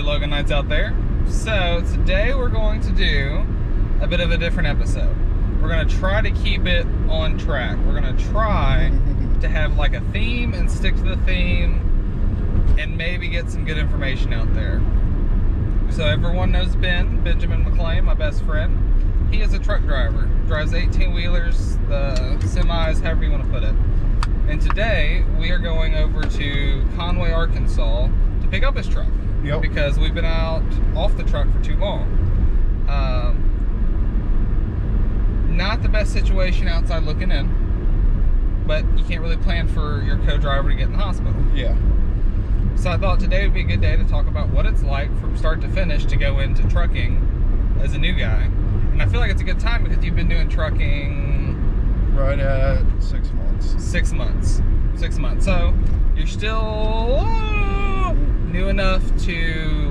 you Logan Knights out there. So today we're going to do a bit of a different episode. We're going to try to keep it on track. We're going to try to have like a theme and stick to the theme and maybe get some good information out there. So everyone knows Benjamin McClain, my best friend. He is a truck driver, drives 18-wheelers, the semis, however you want to put it. And today we are going over to Conway, Arkansas to pick up his truck. Yep. Because we've been off the truck for too long. Not the best situation outside looking in, but you can't really plan for your co-driver to get in the hospital. Yeah. So I thought today would be a good day to talk about what it's like from start to finish to go into trucking as a new guy. And I feel like it's a good time because you've been doing trucking right at 6 months. 6 months. 6 months. So you're still new enough to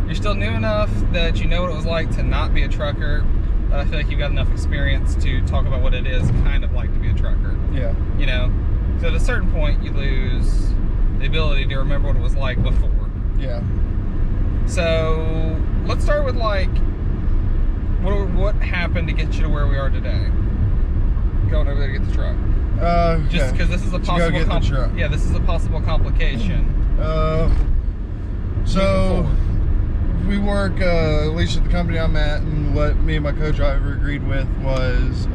you're still new enough that you know what it was like to not be a trucker, but I feel like you've got enough experience to talk about what it is kind of like to be a trucker. Yeah. You know? So at a certain point you lose the ability to remember what it was like before. Yeah. So let's start with like what happened to get you to where we are today? Going over there to get the truck. Just because this is a possible this is a possible complication. So we work at least at the company I'm at, and what me and my co-driver agreed with was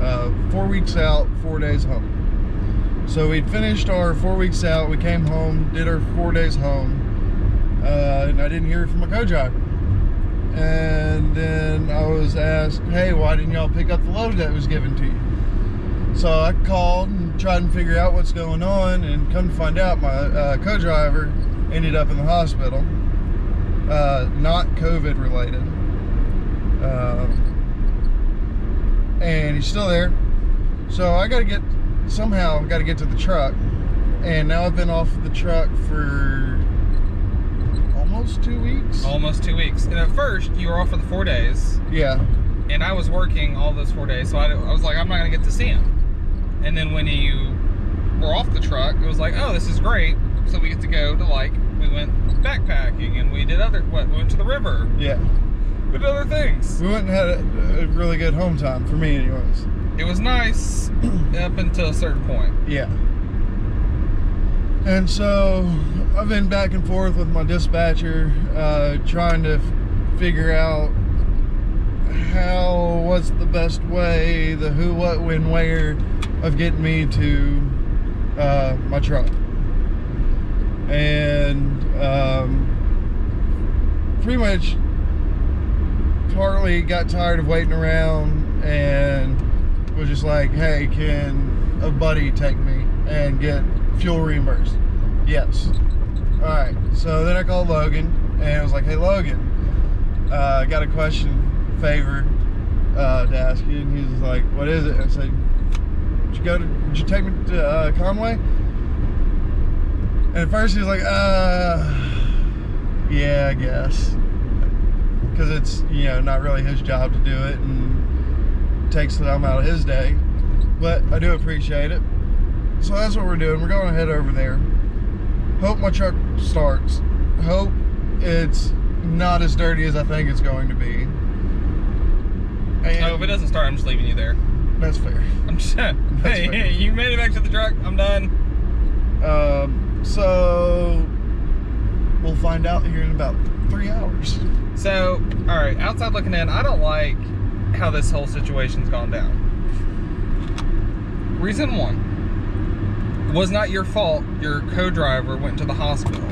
4 weeks out, 4 days home. So we'd finished our 4 weeks out, we came home, did our 4 days home, and I didn't hear from my co-driver. And then I was asked, hey, why didn't y'all pick up the load that was given to you? So I called and tried to figure out what's going on, and come to find out my co-driver ended up in the hospital. Not COVID related. And he's still there. So I somehow got to get to the truck. And now I've been off the truck for almost 2 weeks. Almost 2 weeks. And at first, you were off for the 4 days. Yeah. And I was working all those 4 days, so I was like, I'm not going to get to see him. And then when you were off the truck, it was like, oh, this is great. So we get to go to, like, we went backpacking, and we did we went to the river. Yeah. We did other things. We went and had a really good home time, for me anyways. It was nice up until a certain point. Yeah. And so I've been back and forth with my dispatcher, trying to figure out what's the best way, the who, what, when, where of getting me to my truck. And pretty much partly got tired of waiting around and was just like, hey, can a buddy take me and get fuel reimbursed? Yes. Alright, so then I called Logan and I was like, hey Logan, I got a favor to ask you. And he was like, what is it? I said, did you take me to Conway? And at first he was like, yeah, I guess. Because it's, not really his job to do it and takes time out of his day. But I do appreciate it. So that's what we're doing. We're going to head over there. Hope my truck starts. Hope it's not as dirty as I think it's going to be. And if it doesn't start, I'm just leaving you there. That's fair. I'm just hey, you made it back to the truck. I'm done. So we'll find out here in about 3 hours. So, all right, outside looking in, I don't like how this whole situation's gone down. Reason one, it was not your fault your co-driver went to the hospital.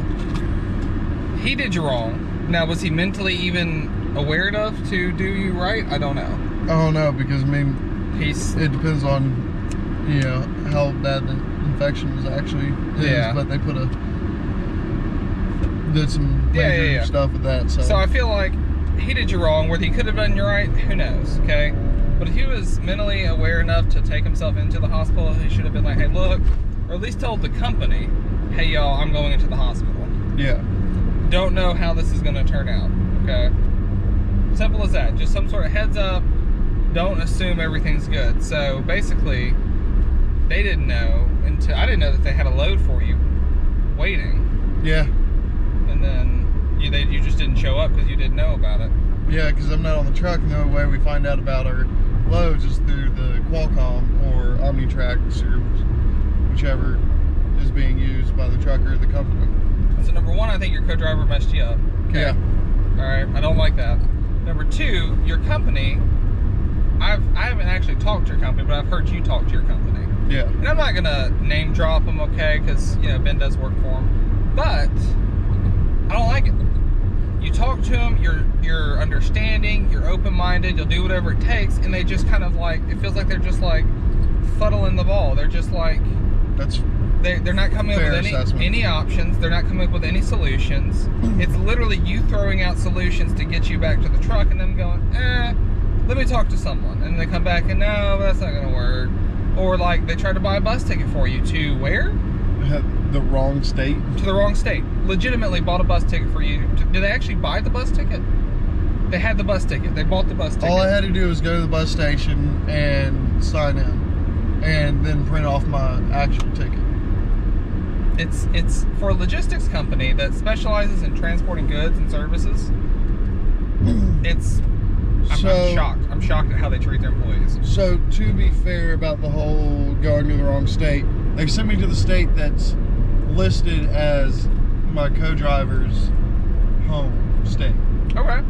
He did you wrong. Now, was he mentally even aware enough to do you right? I don't know. I don't know, because it depends on how bad the infection was actually is. Yeah. But they did some major stuff with that. So I feel like he did you wrong. Whether he could have done you right, who knows? Okay. But if he was mentally aware enough to take himself into the hospital, he should have been like, hey, look, or at least told the company, hey, y'all, I'm going into the hospital. Yeah. Don't know how this is going to turn out. Okay. Simple as that. Just some sort of heads up. Don't assume everything's good. So basically, they didn't know until I didn't know that they had a load for you waiting. Yeah. didn't know about it. Yeah, because I'm not on the truck, and the only way we find out about our loads is through the Qualcomm or OmniTrack or whichever is being used by the trucker or the company. So number one, I think your co-driver messed you up. Okay. Yeah. All right, I don't like that. Number two, your company. I haven't actually talked to your company, but I've heard you talk to your company. Yeah. And I'm not gonna name drop them, okay? Because Ben does work for them, but I don't like it. You talk to them, you're understanding, you're open-minded, you'll do whatever it takes, and they just kind of like, it feels like they're just like fuddling the ball. They're just like, they're not coming up with any options. They're not coming up with any solutions. It's literally you throwing out solutions to get you back to the truck, and them going, let me talk to someone. And they come back and, no, that's not gonna work. Or like they try to buy a bus ticket for you to where? The wrong state. To the wrong state. Legitimately bought a bus ticket for you. Did they actually buy the bus ticket? They had the bus ticket. They bought the bus ticket. All I had to do was go to the bus station and sign in, and then print off my actual ticket. It's for a logistics company that specializes in transporting goods and services. I'm shocked. I'm shocked at how they treat their employees. So to be fair about the whole going to the wrong state, they sent me to the state that's listed as my co-driver's home state. Okay.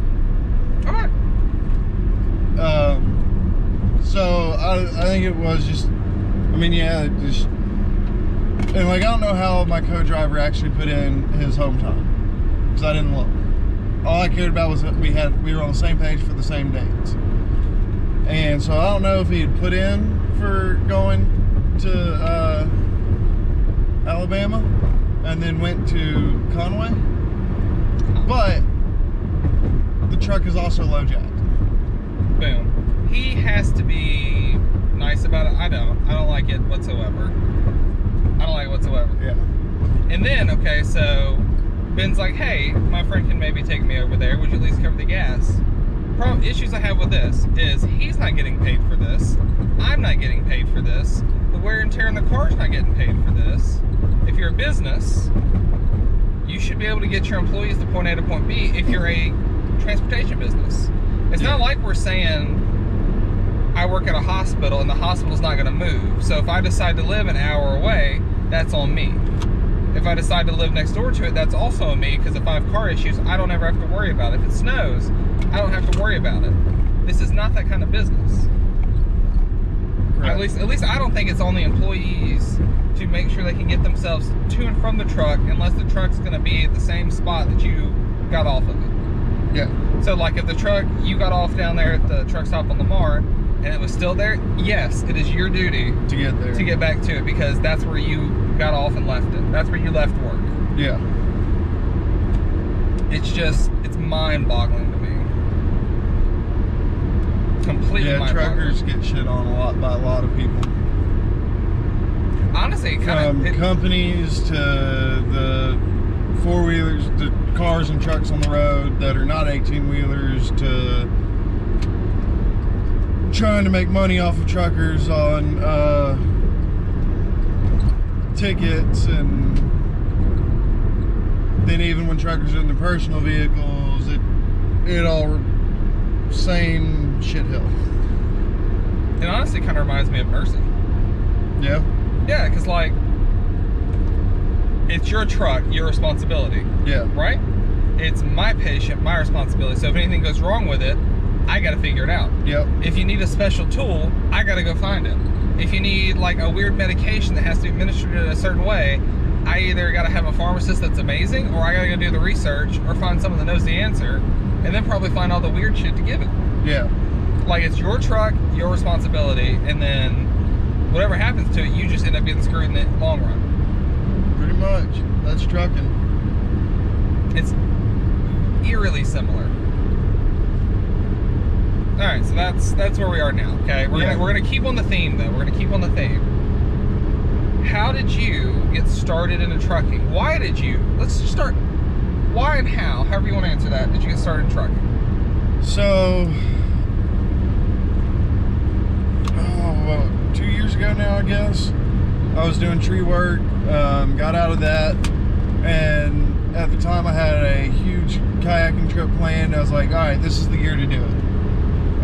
All right. So I think it was just, and like, I don't know how my co-driver actually put in his home time, because I didn't look. All I cared about was that we were on the same page for the same dates. And so I don't know if he had put in for going to Alabama and then went to Conway, but the truck is also low jacked. Boom. He has to be nice about it. I don't like it whatsoever. I don't like it whatsoever. Yeah. And then, okay, so Ben's like, hey, my friend can maybe take me over there. Would you at least cover the gas? Issues I have with this is he's not getting paid for this. I'm not getting paid for this. The wear and tear in the car's not getting paid for this. If you're a business, you should be able to get your employees to point A to point B if you're a transportation business. It's not like we're saying I work at a hospital and the hospital's not going to move. So if I decide to live an hour away, that's on me. If I decide to live next door to it, that's also on me, because if I have car issues, I don't ever have to worry about it. If it snows, I don't have to worry about it. This is not that kind of business. Right. At least I don't think it's on the employees to make sure they can get themselves to and from the truck, unless the truck's going to be at the same spot that you got off of it. Yeah. So like if the truck, you got off down there at the truck stop on Lamar, and it was still there, yes, it is your duty to get there, to get back to it, because that's where you got off and left it. That's where you left work. Yeah. It's mind-boggling to me. Completely mind-boggling. Yeah, truckers get shit on a lot by a lot of people. Honestly, from companies to the four-wheelers, the cars and trucks on the road that are not 18-wheelers, to trying to make money off of truckers on tickets, and then even when truckers are in their personal vehicles, it all same shit hill. It honestly kind of reminds me of nursing. Yeah. Yeah, because like, it's your truck, your responsibility. Yeah. Right? It's my patient, my responsibility. So if anything goes wrong with it, I got to figure it out. Yep. If you need a special tool, I got to go find it. If you need like a weird medication that has to be administered in a certain way, I either got to have a pharmacist that's amazing, or I got to go do the research or find someone that knows the answer, and then probably find all the weird shit to give it. Yeah. Like, it's your truck, your responsibility, and then whatever happens to it, you just end up getting screwed in the long run. Pretty much. That's trucking. It's eerily similar. All right, so that's where we are now. Okay, we're gonna keep on the theme though. We're gonna keep on the theme. How did you get started into trucking? Why did you? Let's just start. Why and how? However you want to answer that. Did you get started in trucking? So, 2 years ago now, I guess. I was doing tree work. Got out of that, and at at the time I had a huge kayaking trip planned. I was like, all right, this is the year to do it.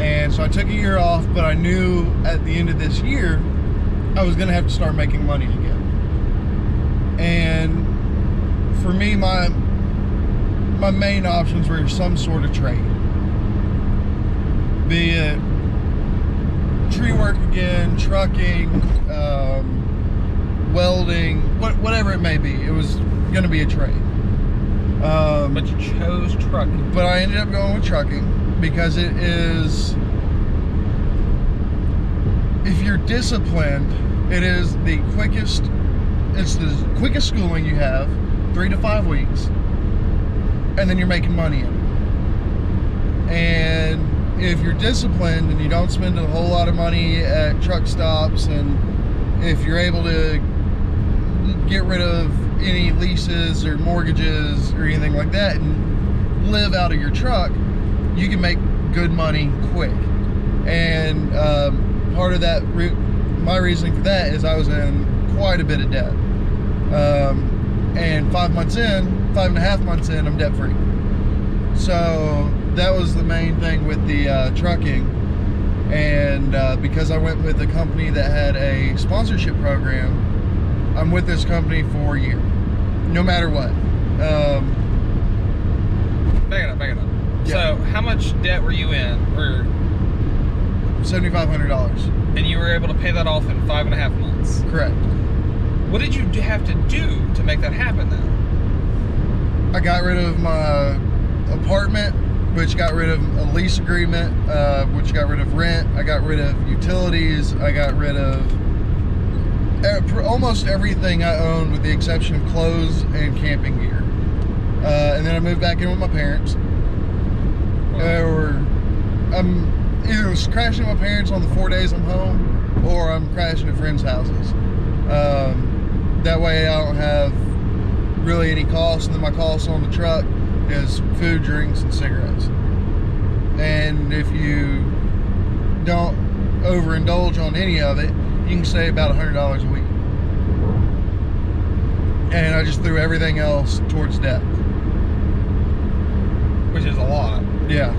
And so I took a year off, but I knew at the end of this year, I was gonna have to start making money again. And for me, my main options were some sort of trade. Be it tree work again, trucking, welding, whatever it may be. It was gonna be a trade. But you chose trucking. But I ended up going with trucking because it is, if you're disciplined, it is the quickest, it's the quickest schooling you have, 3 to 5 weeks, and then you're making money in it. And if you're disciplined and you don't spend a whole lot of money at truck stops, and if you're able to get rid of any leases or mortgages or anything like that and live out of your truck, you can make good money quick. And part of that, my reasoning for that is I was in quite a bit of debt. And 5 months in, 5.5 months in, I'm debt free. So that was the main thing with the trucking. And because I went with a company that had a sponsorship program, I'm with this company for a year, no matter what. Back it up. Yeah. So how much debt were you in? Or $7,500. and you were able to pay that off in 5.5 months. Correct. What did you have to do to make that happen then? I got rid of my apartment, which got rid of a lease agreement, which got rid of rent. I got rid of utilities. I got rid of almost everything I owned with the exception of clothes and camping gear. And then I moved back in with my parents. Or I'm either crashing at my parents on the 4 days I'm home, or I'm crashing at friends' houses. That way I don't have really any costs, and then my costs on the truck is food, drinks, and cigarettes. And if you don't overindulge on any of it, you can save about $100 a week. And I just threw everything else towards debt. Which is a lot. Yeah.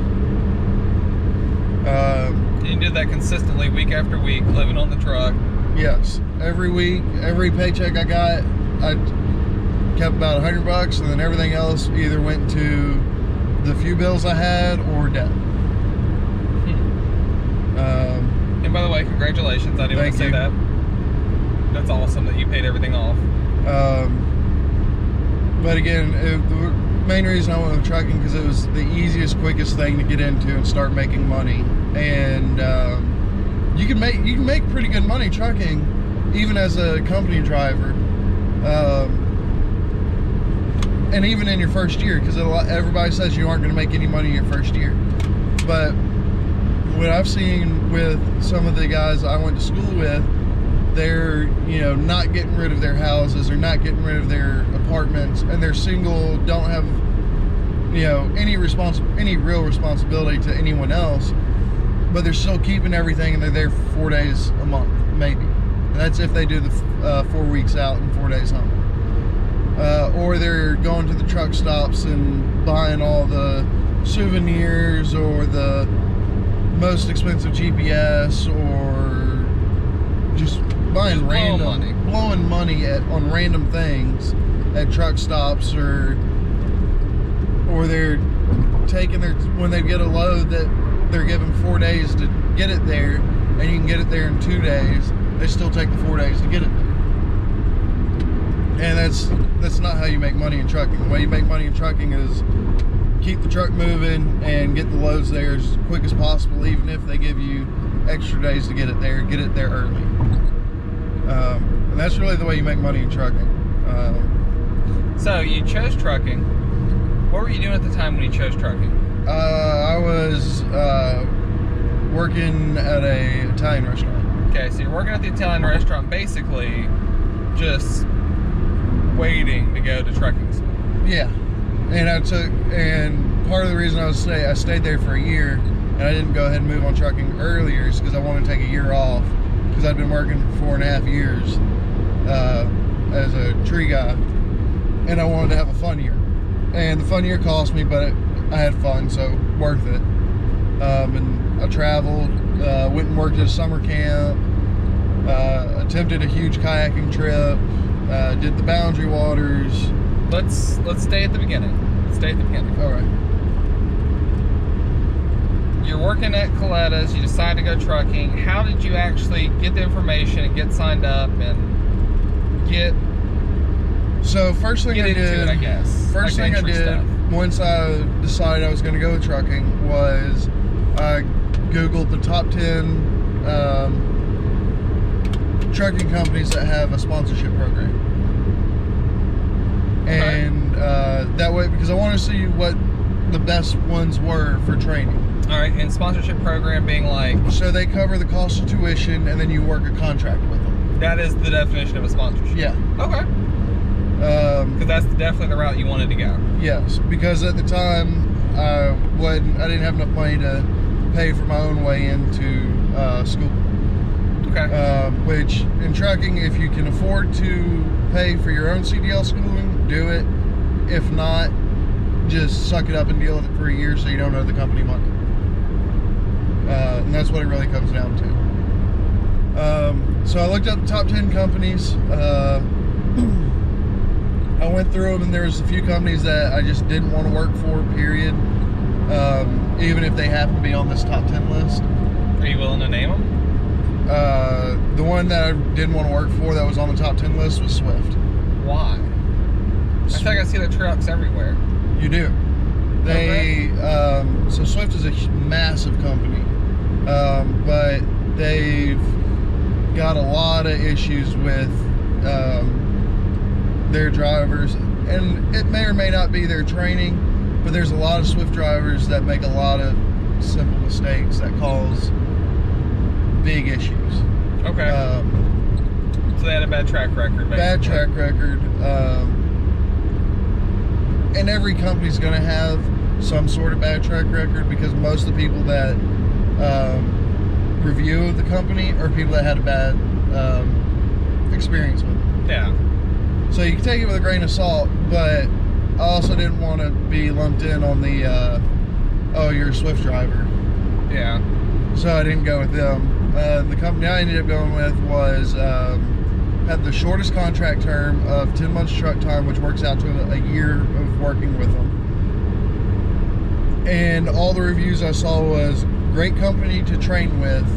And you did that consistently week after week, living on the truck. Yes. Every week, every paycheck I got, I kept about $100, and then everything else either went to the few bills I had or debt. And by the way, congratulations. I didn't want to say that. That's awesome that you paid everything off. But again, the main reason I went with trucking because it was the easiest, quickest thing to get into and start making money. And you can make pretty good money trucking, even as a company driver, and even in your first year, because everybody says you aren't going to make any money your first year. But what I've seen with some of the guys I went to school with, they're not getting rid of their houses, or not getting rid of their apartments, and they're single, don't have any real responsibility to anyone else, but they're still keeping everything, and they're there for 4 days a month, maybe. And that's if they do the 4 weeks out and 4 days home. Or they're going to the truck stops and buying all the souvenirs, or the most expensive GPS, or just buying blowing money on random things at truck stops, or they're taking when they get a load that they're given 4 days to get it there, and you can get it there in 2 days. They still take the 4 days to get it there. And that's not how you make money in trucking. The way you make money in trucking is keep the truck moving and get the loads there as quick as possible, even if they give you extra days to get it there early. And that's really the way you make money in trucking. So you chose trucking. What were you doing at the time when you chose trucking? I was working at an Italian restaurant. Okay, so you're working at the Italian restaurant, basically just waiting to go to trucking school. Yeah, and part of the reason I stayed there for a year, and I didn't go ahead and move on trucking earlier, is because I wanted to take a year off, because I'd been working for 4.5 years as a tree guy, and I wanted to have a fun year. And the fun year cost me, but I had fun, so worth it. And I traveled, went and worked at a summer camp, attempted a huge kayaking trip, did the Boundary Waters. Let's stay at the beginning. All right. You're working at Coletta's, you decide to go trucking. How did you actually get the information and get signed up and get So first thing I into did, it, I guess? First Like thing I entry did stuff. once I decided I was going to go with trucking was I Googled the top 10 trucking companies that have a sponsorship program. Okay. And that way, because I want to see what the best ones were for training. All right, and sponsorship program being like, So they cover the cost of tuition, and then you work a contract with them. that is the definition of a sponsorship. Yeah. Okay. Because that's definitely the route you wanted to go. Yes, because at the time I didn't have enough money to pay for my own way into school. Okay. Which in trucking, if you can afford to pay for your own CDL schooling, do it. If not, just suck it up and deal with it for a year so you don't owe the company money. And that's what it really comes down to. So I looked up the top 10 companies. I went through them, and there's a few companies that I just didn't want to work for, period. Even if they happen to be on this top 10 list. Are you willing to name them? The one that I didn't want to work for that was on the top 10 list was Swift. Why? I feel like I see the trucks everywhere. You do. They so Swift is a massive company, but they've got a lot of issues with their drivers, and it may or may not be their training, but there's a lot of Swift drivers that make a lot of simple mistakes that cause big issues. Okay. So they had a bad track record, basically. Bad track record. And every company's going to have some sort of bad track record, because most of the people that review the company are people that had a bad experience with it. Yeah. So you can take it with a grain of salt, but I also didn't want to be lumped in on the, oh, you're a Swift driver. Yeah. So I didn't go with them. The company I ended up going with was had the shortest contract term of 10 months truck time, which works out to a year of working with them. And all the reviews I saw was great company to train with,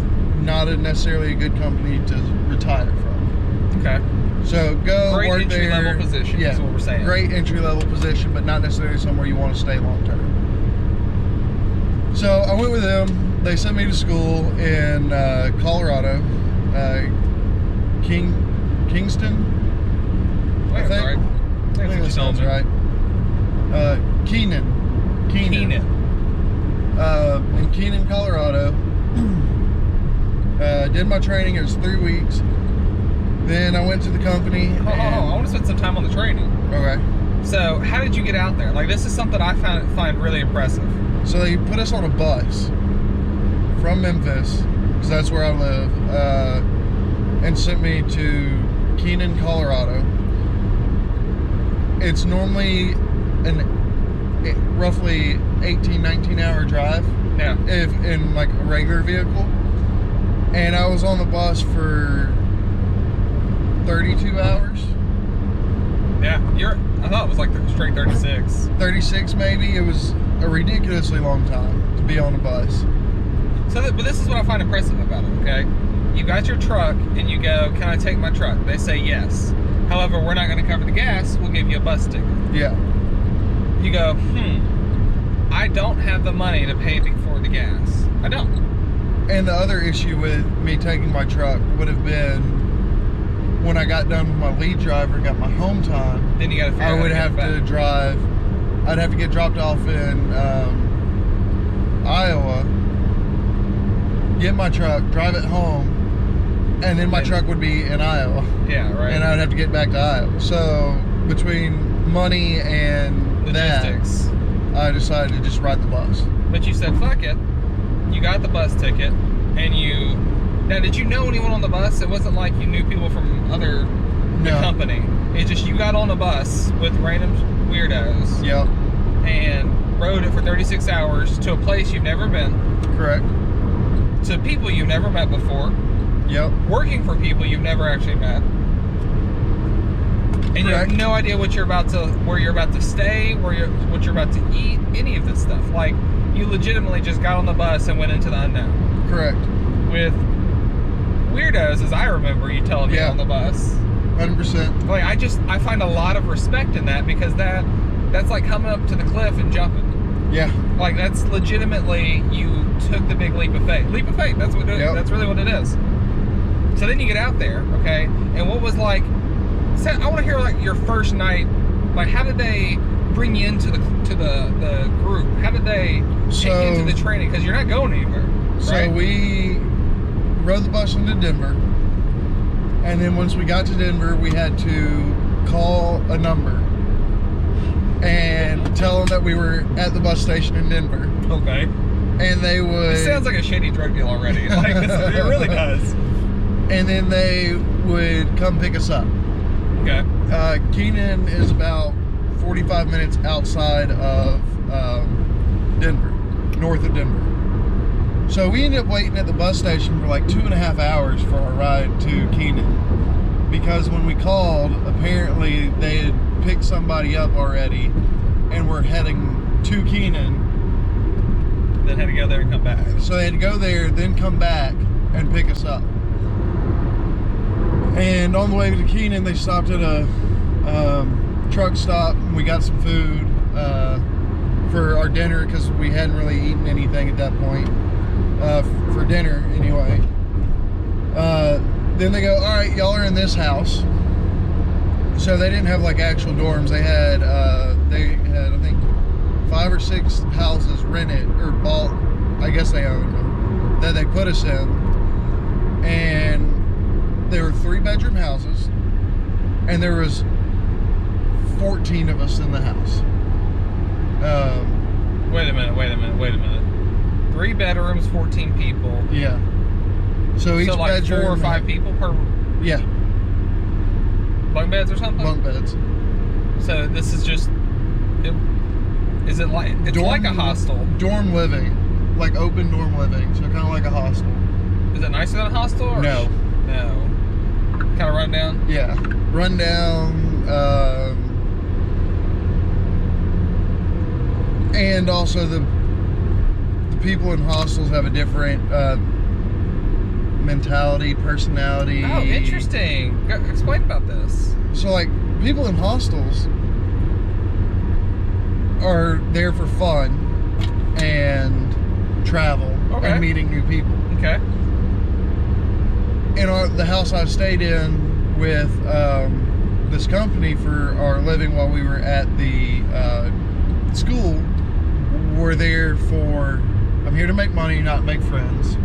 not necessarily a good company to retire from. Okay. So go Great work entry there. level position, is what we're saying. Great entry level position, but not necessarily somewhere you want to stay long term. So I went with them. They sent me to school in Colorado, Kingston. Wait, I think. right. I think that that's what sounds you told right. Keenan. me. Keenan. In Keenan, Colorado. Did my training. It was 3 weeks. Then I went to the company. Oh, I want to spend some time on the training. Okay. So, how did you get out there? Like, this is something I find really impressive. So they put us on a bus from Memphis, because that's where I live, and sent me to Keenan, Colorado. It's normally roughly 18, 19 hour drive. Yeah. If in like a regular vehicle. And I was on the bus for 32 hours. Yeah. I thought it was like straight 36. 36 maybe. It was a ridiculously long time to be on a bus. So, but this is what I find impressive about it, okay? You got your truck, and you go, can I take my truck? They say yes. However, we're not going to cover the gas. We'll give you a bus ticket. Yeah. You go, I don't have the money to pay for the gas. I don't. And the other issue with me taking my truck would have been when I got done with my lead driver, got my home time, Then you got to figure out I how would to get have back. to drive. I'd have to get dropped off in Iowa, get my truck, drive it home, and then my truck would be in Iowa. Yeah, right. And I'd have to get back to Iowa. So between money and Logistics. that, I decided to just ride the bus. But you said, fuck it. You got the bus ticket, and you... Now, did you know anyone on the bus? It wasn't like you knew people from the No. company. It's just you got on a bus with random weirdos. Yep. and rode it for 36 hours to a place you've never been, Correct. to people you've never met before, Yep. working for people you've never actually met, and you have Correct. no idea where you're about to stay, what you're about to eat, any of this stuff. Like, you legitimately just got on the bus and went into the unknown. Correct. With weirdos, as I remember you telling me Yeah. on the bus. 100%. Like, I find a lot of respect in that, because that's like coming up to the cliff and jumping. Yeah. Like, that's legitimately, you took the big leap of faith. Leap of faith, that's what Yep. that's really what it is. So then you get out there, okay? And what was like, so I want to hear like your first night, like how did they bring you into the group? How did they take you into the training? Because you're not going anywhere. So right? we rode the bus into Denver, and then once we got to Denver, we had to call a number and tell them that we were at the bus station in Denver, Okay. and they would. It sounds like a shady drug deal already. Like, it really does. And then they would come pick us up. Okay. Keenan is about 45 minutes outside of Denver, north of Denver. So we ended up waiting at the bus station for like 2.5 hours for our ride to Keenan, because when we called, apparently they had picked somebody up already and were heading to Keenan. Then had to go there and come back. So they had to go there, then come back and pick us up. And on the way to Keenan, they stopped at a truck stop, and we got some food for our dinner, because we hadn't really eaten anything at that point, for dinner anyway. Then they go, all right, y'all are in this house. So they didn't have like actual dorms. They had I think 5 or 6 houses rented or bought, I guess they owned them, that they put us in. And there were 3-bedroom houses, and there was 14 of us in the house. Wait a minute. 3 bedrooms, 14 people. Yeah. So each So like bedroom 4 or 5 people per Yeah, bunk beds or something? bunk beds. So this is just, is it like, it's like a hostel. Dorm living, like open dorm living, so kind of like a hostel. Is it nicer than a hostel? Or No. No. Kind of run down? Yeah, rundown. And also the people in hostels have a different mentality, personality. Oh, interesting. Explain about this. So like people in hostels are there for fun and travel and meeting new people. Okay. In the house I stayed in with this company for our living while we were at the school, we're there for, I'm here to make money, not make friends.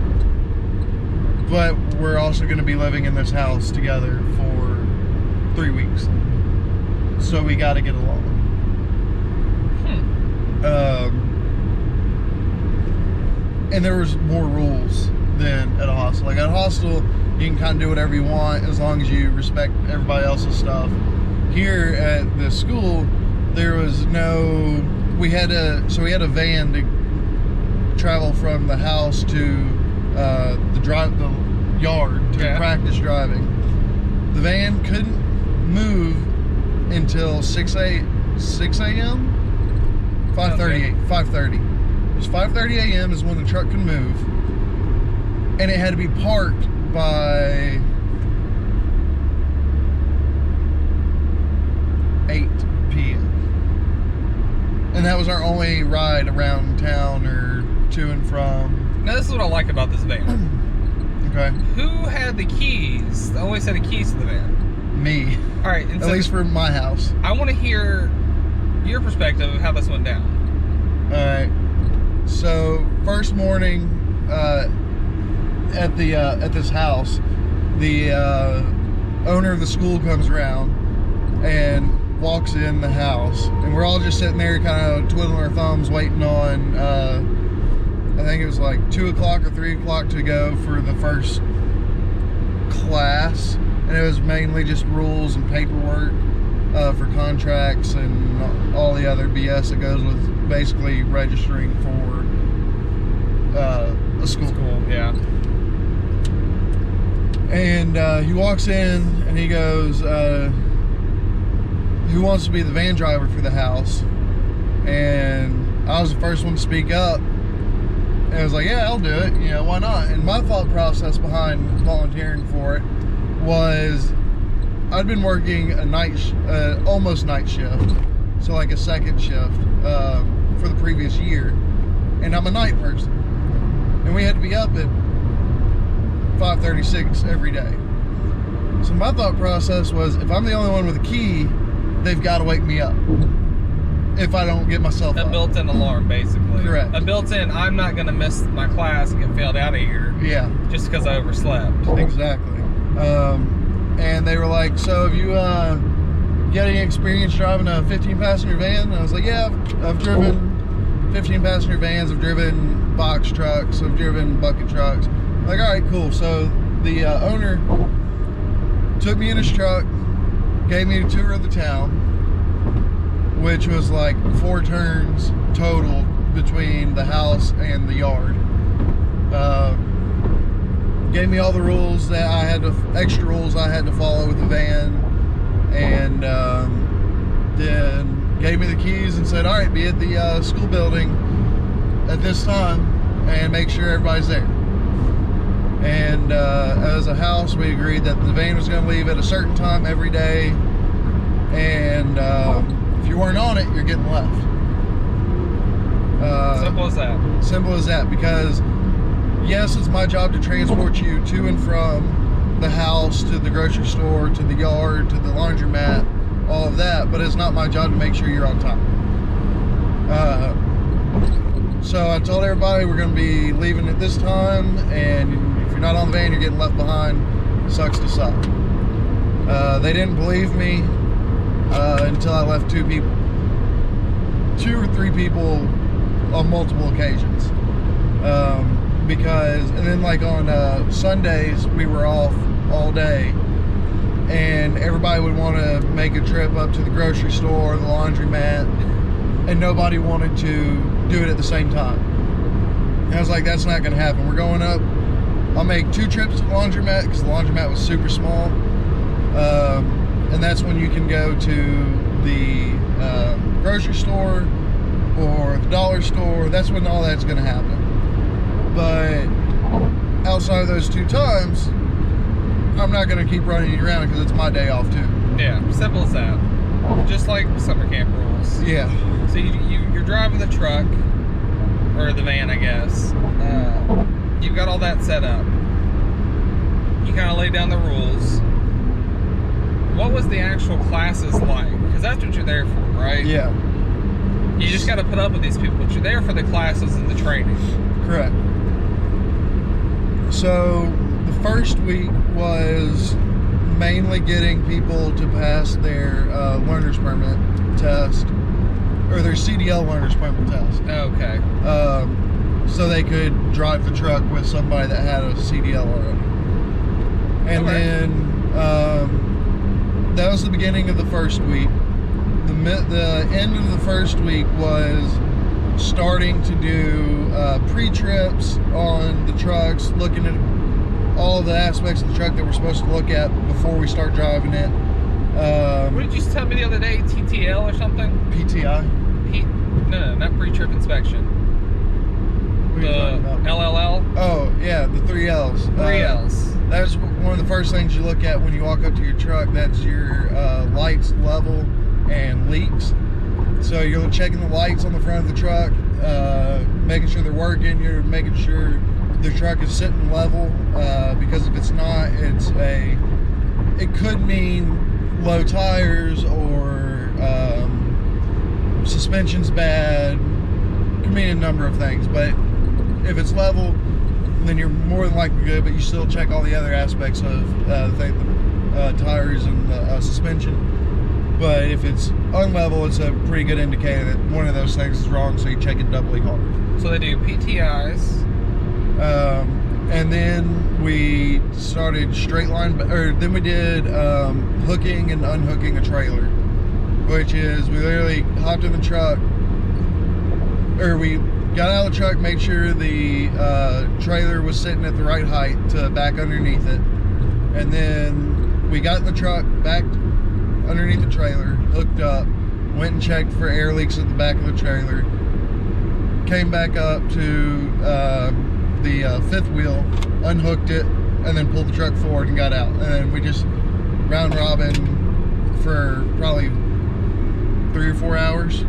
But we're also going to be living in this house together for 3 weeks. So we got to get along. And there was more rules than at a hostel. Like at a hostel, you can kind of do whatever you want as long as you respect everybody else's stuff. Here at the school, there was no, we had a van to travel from the house to the yard to practice driving. The van couldn't move until 6 a.m. 5:30. It was 5:30 a.m. is when the truck could move, and it had to be parked by 8 p.m. And that was our only ride around town or to and from. Now this is what I like about this van. Okay. Who had the keys? The only set of keys to the van? Me. All right. And At least for my house. I want to hear your perspective of how this went down. All right. So first morning at this house, the owner of the school comes around and walks in the house, and we're all just sitting there kind of twiddling our thumbs waiting on I think it was like 2 o'clock or 3 o'clock to go for the first class, and it was mainly just rules and paperwork for contracts and all the other BS that goes with basically registering for a school. Yeah. And he walks in and he goes, who wants to be the van driver for the house? And I was the first one to speak up. And I was like, yeah, I'll do it. You know, why not? And my thought process behind volunteering for it was I'd been working a almost night shift, so like a second shift for the previous year, and I'm a night person. And we had to be up at 5:36 every day. So my thought process was, if I'm the only one with a key, they've got to wake me up if I don't get myself up. A built-in alarm, basically. Correct. A built-in, I'm not going to miss my class and get failed out of here. Yeah. Just because I overslept. Exactly. And they were like, so have you got any experience driving a 15-passenger van? And I was like, yeah, I've driven 15-passenger vans. I've driven box trucks. I've driven bucket trucks. I'm like, all right, cool. So the owner took me in his truck, gave me a tour of the town, which was like 4 turns total between the house and the yard. Gave me all the rules that I had to, extra rules I had to follow with the van, and then gave me the keys and said, all right, be at the school building at this time and make sure everybody's there. And as a house, we agreed that the van was going to leave at a certain time every day, and if you weren't on it, you're getting left. Simple as that. Simple as that, because yes, it's my job to transport you to and from the house, to the grocery store, to the yard, to the laundromat, all of that, but it's not my job to make sure you're on time. So I told everybody we're going to be leaving at this time, and if you're not on the van, you're getting left behind. Sucks to suck. They didn't believe me until I left 2 or 3 people on multiple occasions. Because, and then like on Sundays, we were off all day, and everybody would want to make a trip up to the grocery store, the laundromat, and nobody wanted to do it at the same time. And I was like, that's not going to happen. We're going up. I'll make 2 trips to the laundromat, because the laundromat was super small. And that's when you can go to the grocery store or the dollar store. That's when all that's going to happen. But outside of those 2 times, I'm not going to keep running you around because it's my day off too. Yeah, simple as that. Just like summer camp rules. Yeah. So you're driving the truck, or the van, I guess. You've got all that set up. You kind of lay down the rules. What was the actual classes like? Because that's what you're there for, right? Yeah. You just got to put up with these people, but you're there for the classes and the training. Correct. So the first week was mainly getting people to pass their learner's permit test, or their CDL learner's permit test. Okay. So they could drive the truck with somebody that had a CDL already. And then that was the beginning of the first week. The end of the first week was starting to do pre-trips on the trucks, looking at all the aspects of the truck that we're supposed to look at before we start driving it. What did you tell me the other day? TTL or something? PTI? No, not pre-trip inspection. What are you talking about? LLL? Oh, yeah, the 3 Ls. 3 Ls. That's one of the first things you look at when you walk up to your truck. That's your lights level and leaks. So you're checking the lights on the front of the truck, making sure they're working. You're making sure the truck is sitting level, because if it's not, it could mean low tires, or suspension's bad. It could mean a number of things, but if it's level, then you're more than likely good. But you still check all the other aspects of the tires and the suspension. But if it's unlevel, it's a pretty good indicator that one of those things is wrong, so you check it doubly hard. So they do PTIs. And then we started straight line, or then we did hooking and unhooking a trailer. which is we literally hopped in the truck, or we got out of the truck, made sure the trailer was sitting at the right height to back underneath it, and then we got in the truck, backed underneath the trailer, hooked up, went and checked for air leaks at the back of the trailer, came back up to the fifth wheel, unhooked it, and then pulled the truck forward and got out. And then we just round robin for probably 3 or 4 hours.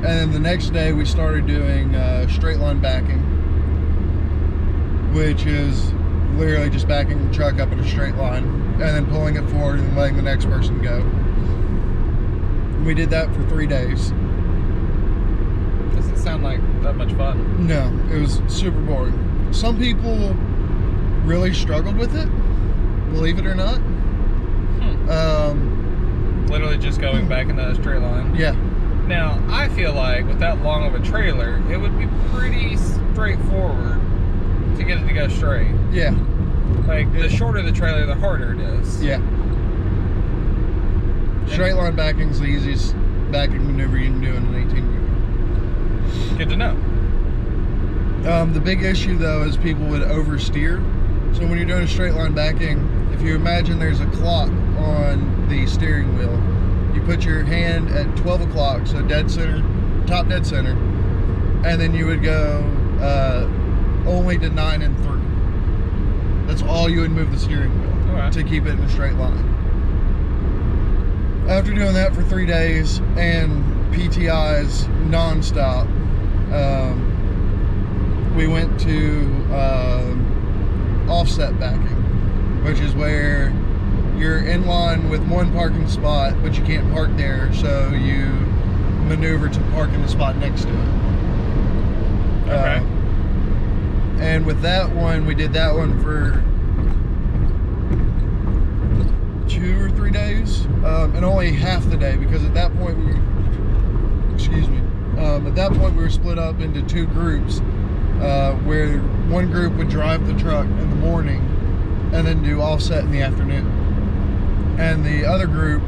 And then the next day we started doing straight line backing, which is literally just backing the truck up in a straight line and then pulling it forward and letting the next person go. We did that for 3 days. Doesn't sound like that much fun. No, it was super boring. Some people really struggled with it, believe it or not. Literally just going back in a straight line. Yeah. Now, I feel like with that long of a trailer, it would be pretty straightforward to get it to go straight. Yeah. Like, the shorter the trailer, the harder it is. Yeah. Straight line backing is the easiest backing maneuver you can do in an 18-wheeler. Good to know. The big issue, though, is people would oversteer. So when you're doing a straight line backing, if you imagine there's a clock on the steering wheel, you put your hand at 12 o'clock, so dead center, top dead center, and then you would go only to 9 and 3. That's all you would move the steering wheel to keep it in a straight line. After doing that for 3 days and PTIs nonstop, we went to offset backing, which is where you're in line with one parking spot, but you can't park there, so you maneuver to park in the spot next to it. Okay. And with that one, we did that one for 2 or 3 days, and only half the day, because at that point at that point we were split up into 2 groups, where one group would drive the truck in the morning and then do offset in the afternoon, and the other group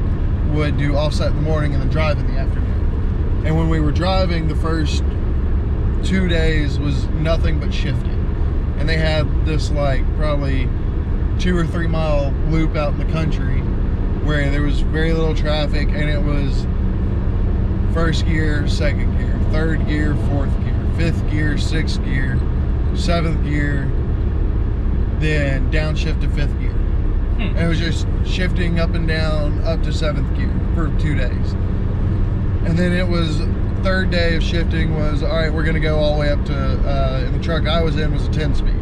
would do offset in the morning and then drive in the afternoon. And when we were driving, the first 2 days was nothing but shifting, and they had this like probably 2 or 3 mile loop out in the country where there was very little traffic, and it was first gear, second gear, third gear, fourth gear, fifth gear, sixth gear, seventh gear, then downshift to fifth gear. And it was just shifting up and down up to 7th gear for 2 days. And then it was third day of shifting was, all right, we're going to go all the way up to, and the truck I was in was a 10 speed.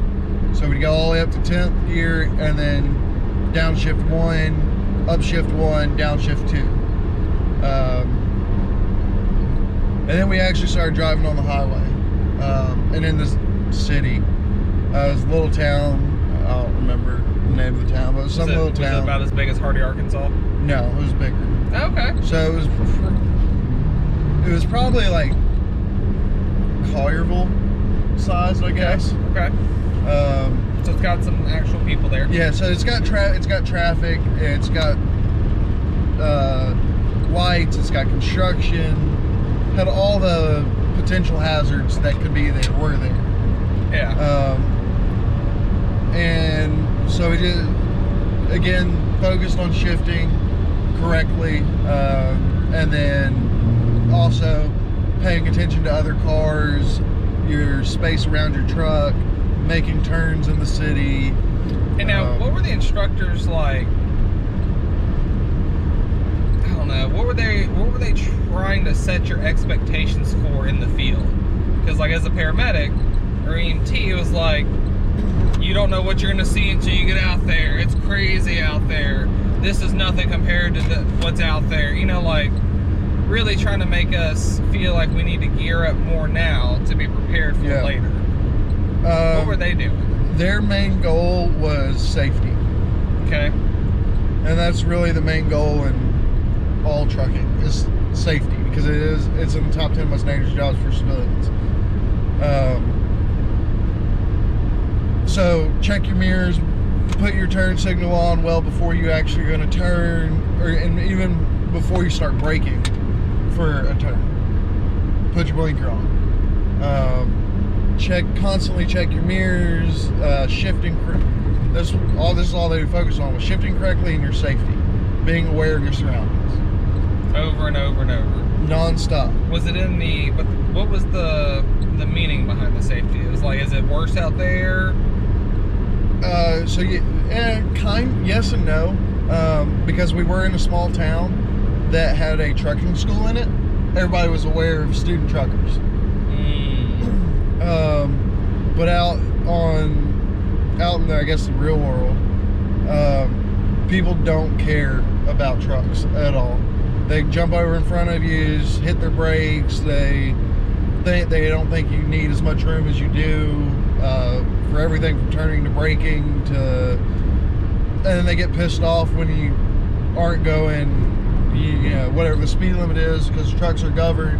So we'd go all the way up to 10th gear, and then downshift 1, upshift 1, downshift 2. And then we actually started driving on the highway. And in this city, it was a little town, I don't remember the name of the town, but it was some little town. Was it about as big as Hardy, Arkansas? No, it was bigger. Okay. So it was probably like Collierville size, I guess. Okay. So it's got some actual people there. Yeah, so it's got traffic, it's got lights, it's got construction, had all the potential hazards that could be there were there. Yeah. And so we did, again, focused on shifting correctly, and then also paying attention to other cars, your space around your truck, making turns in the city. And now, what were the instructors like? I don't know. What were they trying to set your expectations for in the field? Because, like, as a paramedic or EMT, it was like, you don't know what you're going to see until you get out there. It's crazy out there. This is nothing compared to what's out there. You know, like, really trying to make us feel like we need to gear up more now to be prepared for later. What were they doing? Their main goal was safety. Okay. And that's really the main goal in all trucking, is safety, because it's in the top 10 most dangerous jobs for civilians. So check your mirrors, put your turn signal on well before you actually are going to turn, and even before you start braking for a turn. Put your blinker on. Constantly check your mirrors, shifting. This is all they focus on, was shifting correctly and your safety, being aware of your surroundings. Over and over and over. Non-stop. Was it in the? What was the meaning behind the safety? It was like, is it worse out there? Yes and no, because we were in a small town that had a trucking school in it. Everybody was aware of student truckers. But out in the, I guess, the real world, people don't care about trucks at all. They jump over in front of you, just hit their brakes. They don't think you need as much room as you do for everything from turning to braking to, and then they get pissed off when you aren't going, you know, whatever the speed limit is, because trucks are governed,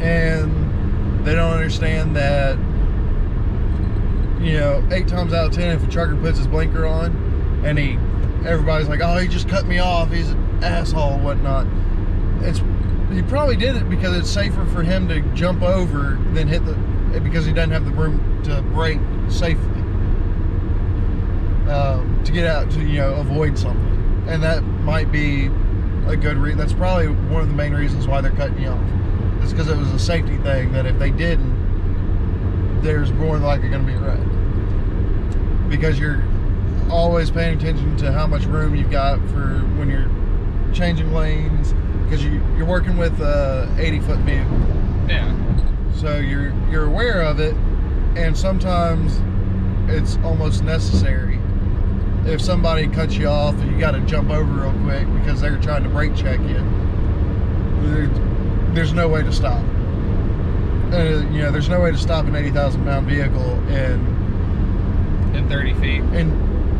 and they don't understand that, you know, 8 times out of 10, if a trucker puts his blinker on and everybody's like, oh, he just cut me off, he's an asshole, whatnot. He probably did it because it's safer for him to jump over than because he doesn't have the room to brake safely, to get out to, you know, avoid something. And that might be a good reason. That's probably one of the main reasons why they're cutting you off. It's because it was a safety thing, that if they didn't, there's more than likely going to be a wreck. Because you're always paying attention to how much room you've got for when you're changing lanes, because you're working with a 80-foot vehicle. Yeah. So you're aware of it, and sometimes it's almost necessary. If somebody cuts you off and you got to jump over real quick because they're trying to brake check you, there's no way to stop. You know, there's no way to stop an 80,000-pound vehicle in 30 feet. In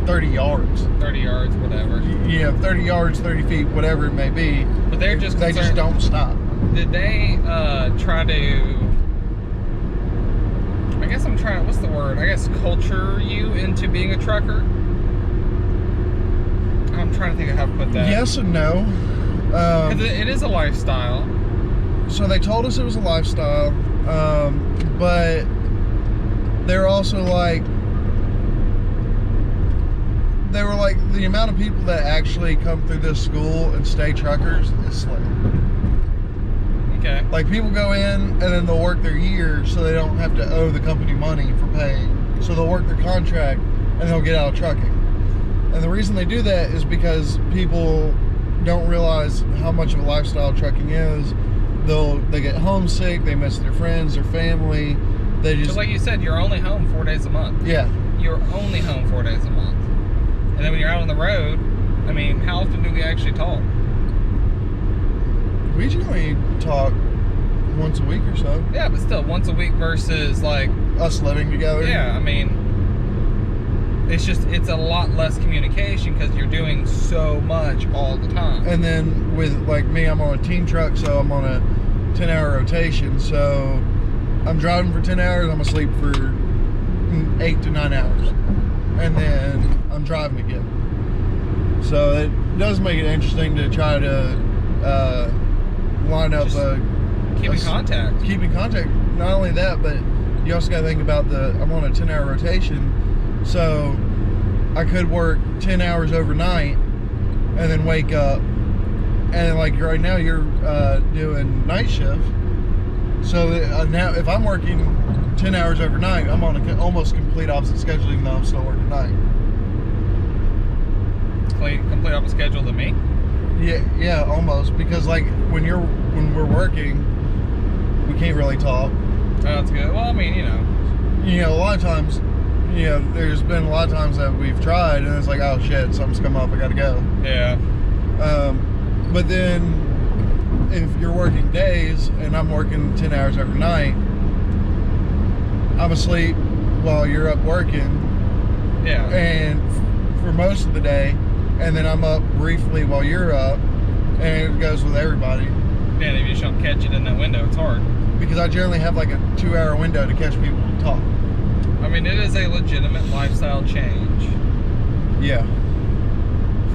30 yards. 30 yards, whatever. Yeah, 30 yards, 30 feet, whatever it may be. But they just don't stop. Did they try to, I guess I'm trying, what's the word? I guess culture you into being a trucker? I'm trying to think of how to put that. Yes and no. It is a lifestyle. So they told us it was a lifestyle, but they're also like, they were like, the amount of people that actually come through this school and stay truckers is slim. Okay. Like, people go in and then they'll work their year so they don't have to owe the company money for paying. So they'll work their contract and they'll get out of trucking. And the reason they do that is because people don't realize how much of a lifestyle trucking is. They get homesick, they miss their friends, their family. They just, like you said, you're only home 4 days a month. Yeah. You're only home 4 days a month. And then when you're out on the road, I mean, how often do we actually talk? We generally talk once a week or so. Yeah, but still, once a week versus like us living together. Yeah, I mean, it's a lot less communication because you're doing so much all the time. And then with, like, me, I'm on a team truck, so I'm on a 10-hour rotation. So I'm driving for 10 hours, I'm asleep for 8 to 9 hours. And then I'm driving again. So it does make it interesting to try to line up keep in contact. Keep in contact. Not only that, but you also got to think about I'm on a 10-hour rotation. So I could work 10 hours overnight and then wake up, and like right now you're doing night shift. So now if I'm working 10 hours overnight, I'm on a almost complete opposite schedule, even though I'm still working night. Complete opposite schedule than me? Yeah, almost, because like when we're working, we can't really talk. Oh, that's good. Well, I mean, you know, a lot of times, you know, there's been a lot of times that we've tried and it's like, oh shit, something's come up, I gotta go. Yeah. But then if you're working days and I'm working 10 hours every night, I'm asleep while you're up working. Yeah. And for most of the day, and then I'm up briefly while you're up, and it goes with everybody. Yeah, if you just don't catch it in that window, it's hard. Because I generally have like a 2-hour window to catch people to talk. I mean, it is a legitimate lifestyle change. Yeah.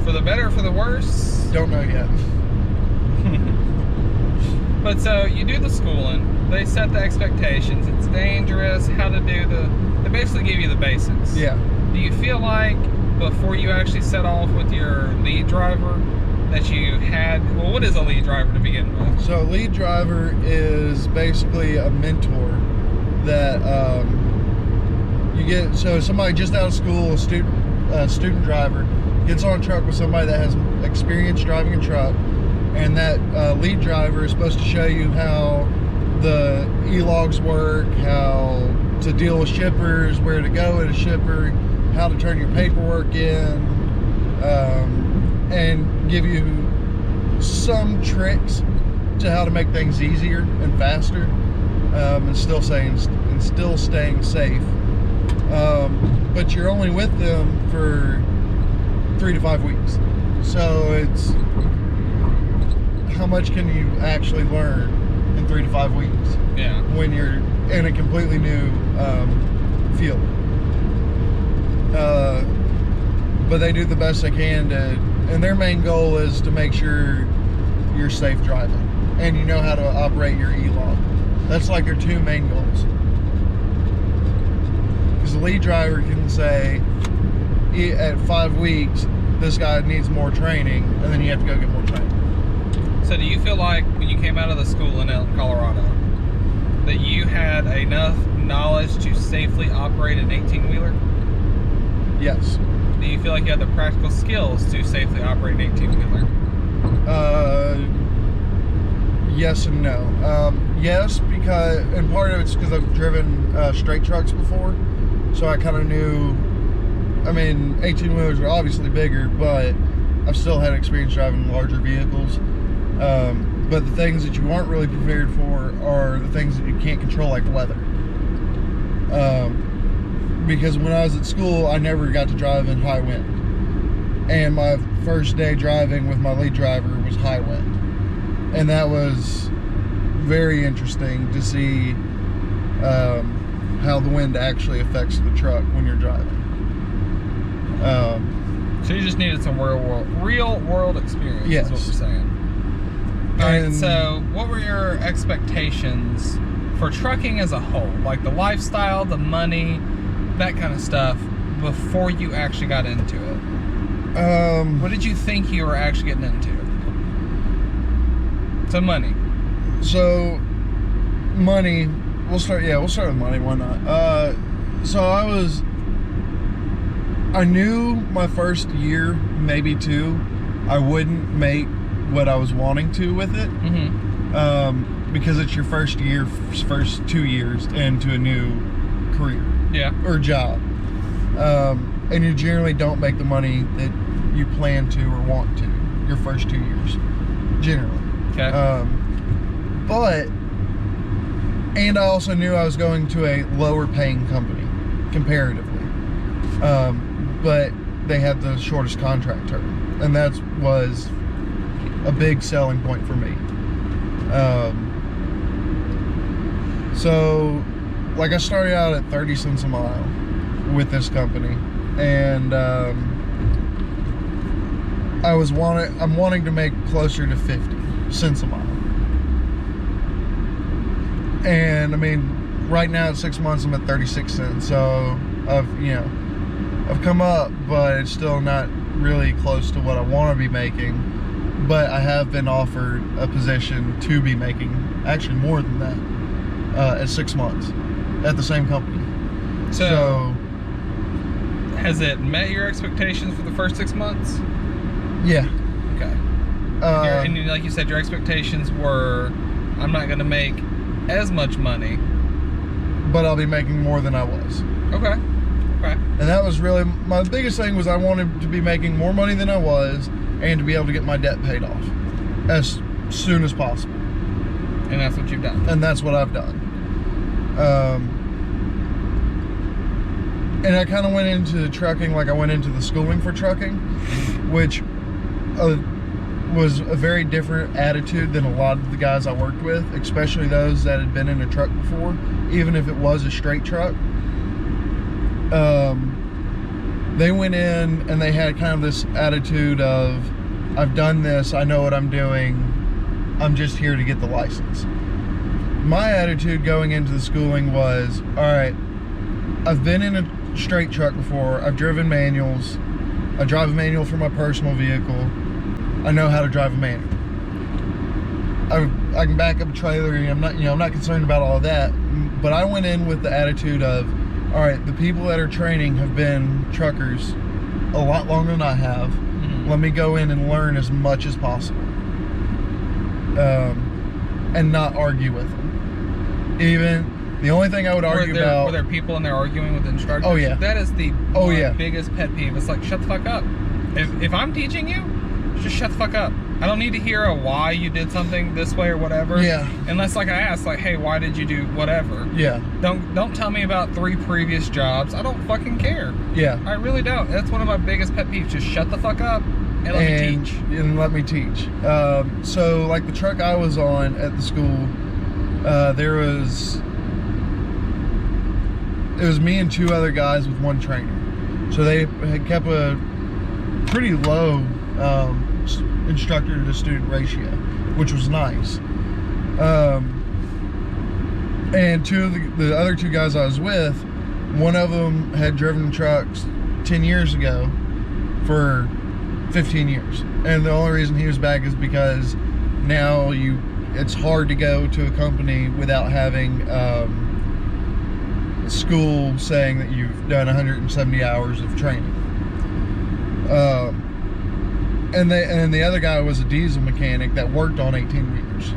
For the better or for the worse? Don't know yet. But so you do the schooling, they set the expectations, it's dangerous, how to do they basically give you the basics. Yeah. Do you feel like before you actually set off with your lead driver that you had, well, what is a lead driver to begin with? So a lead driver is basically a mentor that you get. So somebody just out of school, a student driver, gets on a truck with somebody that has experience driving a truck, and that lead driver is supposed to show you how the e-logs work, how to deal with shippers, where to go at a shipper, how to turn your paperwork in, and give you some tricks to how to make things easier and faster, and still staying safe. But you're only with them for 3 to 5 weeks, so it's how much can you actually learn in 3 to 5 weeks? Yeah. When you're in a completely new field. But they do the best they can and their main goal is to make sure you're safe driving and you know how to operate your e-log. That's like their 2 main goals. Because the lead driver can say, at 5 weeks, this guy needs more training, and then you have to go get more training. So do you feel like when you came out of the school in Colorado that you had enough knowledge to safely operate an 18-wheeler? Yes. Do you feel like you had the practical skills to safely operate an 18-wheeler? Yes and no. Yes, because, and part of it's because I've driven straight trucks before, so I kind of knew. I mean, 18-wheelers are obviously bigger, but I've still had experience driving larger vehicles. But the things that you aren't really prepared for are the things that you can't control, like weather. Because when I was at school, I never got to drive in high wind. And my first day driving with my lead driver was high wind. And that was very interesting to see how the wind actually affects the truck when you're driving. So you just needed some real world experience, yes. Is what you're saying. All right, so what were your expectations for trucking as a whole? Like the lifestyle, the money, that kind of stuff, before you actually got into it? What did you think you were actually getting into? So money. So money, we'll start with money, why not? So I knew my first year, maybe 2, I wouldn't make what I was wanting to with it. Mm-hmm. Because it's your first 2 years into a new career. Yeah. Or job. And you generally don't make the money that you plan to or want to your first 2 years. Generally. Okay. And I also knew I was going to a lower paying company, comparatively. But they had the shortest contract term. And that was a big selling point for me. So, like, I started out at 30 cents a mile with this company, and I'm wanting to make closer to 50 cents a mile. And I mean, right now at 6 months I'm at 36 cents, so I've come up, but it's still not really close to what I want to be making. But I have been offered a position to be making actually more than that at 6 months at the same company. So has it met your expectations for the first 6 months? Yeah. Okay. And like you said, your expectations were, I'm not going to make as much money, but I'll be making more than I was. Okay. And that was really my biggest thing, was I wanted to be making more money than I was, and to be able to get my debt paid off as soon as possible. And that's what you've done. And that's what I've done. And I kind of went into trucking like I went into the schooling for trucking, which was a very different attitude than a lot of the guys I worked with, especially those that had been in a truck before, even if it was a straight truck. they went in and they had kind of this attitude of, I've done this, I know what I'm doing, I'm just here to get the license. My attitude going into the schooling was, all right, I've been in a straight truck before, I've driven manuals, I drive a manual for my personal vehicle, I know how to drive a manual. I can back up a trailer, and I'm not concerned about all of that, but I went in with the attitude of, all right, the people that are training have been truckers a lot longer than I have. Mm-hmm. Let me go in and learn as much as possible, and not argue with them. Even the only thing I would argue about, were there people in there arguing with instructors? Oh yeah, that is the biggest pet peeve. It's like, shut the fuck up. If I'm teaching you, just shut the fuck up. I don't need to hear a why you did something this way or whatever. Yeah. Unless, like, I ask, like, hey, why did you do whatever? Yeah. Don't tell me about 3 previous jobs. I don't fucking care. Yeah. I really don't. That's one of my biggest pet peeves. Just shut the fuck up and let me teach. And let me teach. So, like, the truck I was on at the school, it was me and 2 other guys with 1 trainer. So they had kept a pretty low instructor to student ratio, which was nice. And 2 of the other 2 guys I was with, one of them had driven trucks 10 years ago for 15 years. And the only reason he was back is because now it's hard to go to a company without having school saying that you've done 170 hours of training. And then the other guy was a diesel mechanic that worked on 18-wheelers,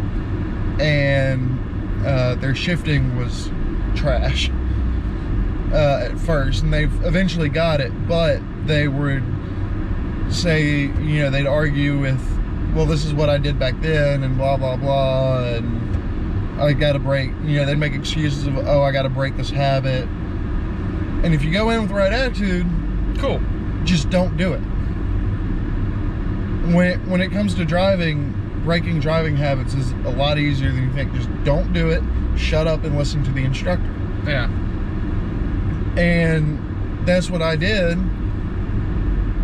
and their shifting was trash at first, and they've eventually got it, but they would say, they'd argue with, well, this is what I did back then, and blah blah blah, and I gotta break, they'd make excuses of, oh, I gotta break this habit. And if you go in with the right attitude, cool, just don't do it. When it comes to driving, breaking driving habits is a lot easier than you think. Just don't do it. Shut up and listen to the instructor. Yeah. And that's what I did.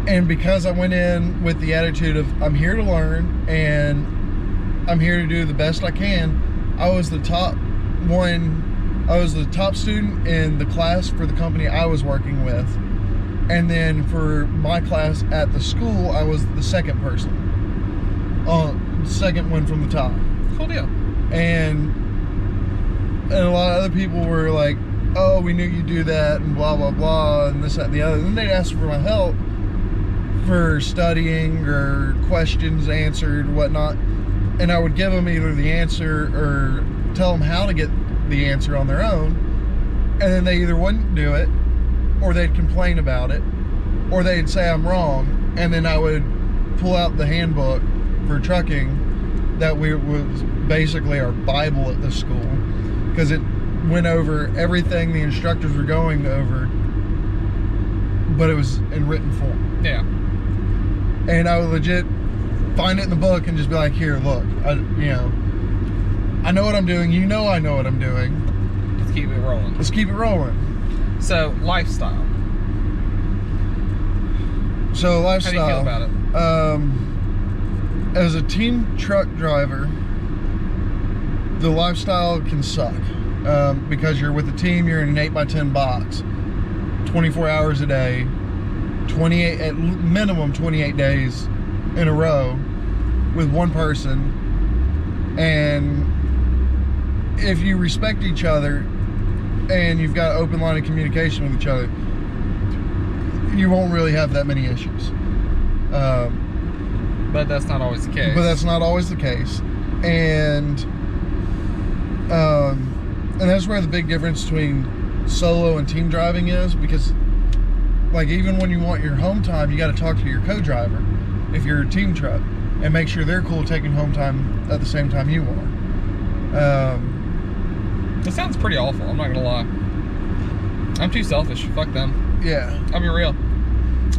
And because I went in with the attitude of, I'm here to learn and I'm here to do the best I can, I was the top student in the class for the company I was working with. And then for my class at the school, I was the second person. Second one from the top. Cool deal. And a lot of other people were like, oh, we knew you'd do that, and blah, blah, blah, and this, that, and the other. And then they'd ask for my help for studying or questions answered, whatnot. And I would give them either the answer or tell them how to get the answer on their own. And then they either wouldn't do it, or they'd complain about it, or they'd say I'm wrong, and then I would pull out the handbook for trucking that was basically our Bible at the school, because it went over everything the instructors were going over, but it was in written form. Yeah. And I would legit find it in the book and just be like, here, look, I know what I'm doing, I know what I'm doing. Let's keep it rolling. Let's keep it rolling. So, lifestyle. How do you feel about it? As a team truck driver, the lifestyle can suck. Because you're with a team, you're in an 8x10 box, 24 hours a day, at minimum 28 days in a row with one person. And if you respect each other, and you've got an open line of communication with each other, you won't really have that many issues. But that's not always the case. And that's where the big difference between solo and team driving is, because like even when you want your home time, you got to talk to your co-driver if you're a team truck and make sure they're cool taking home time at the same time you are. It sounds pretty awful, I'm not gonna lie. I'm too selfish. Fuck them. Yeah. I'll be real.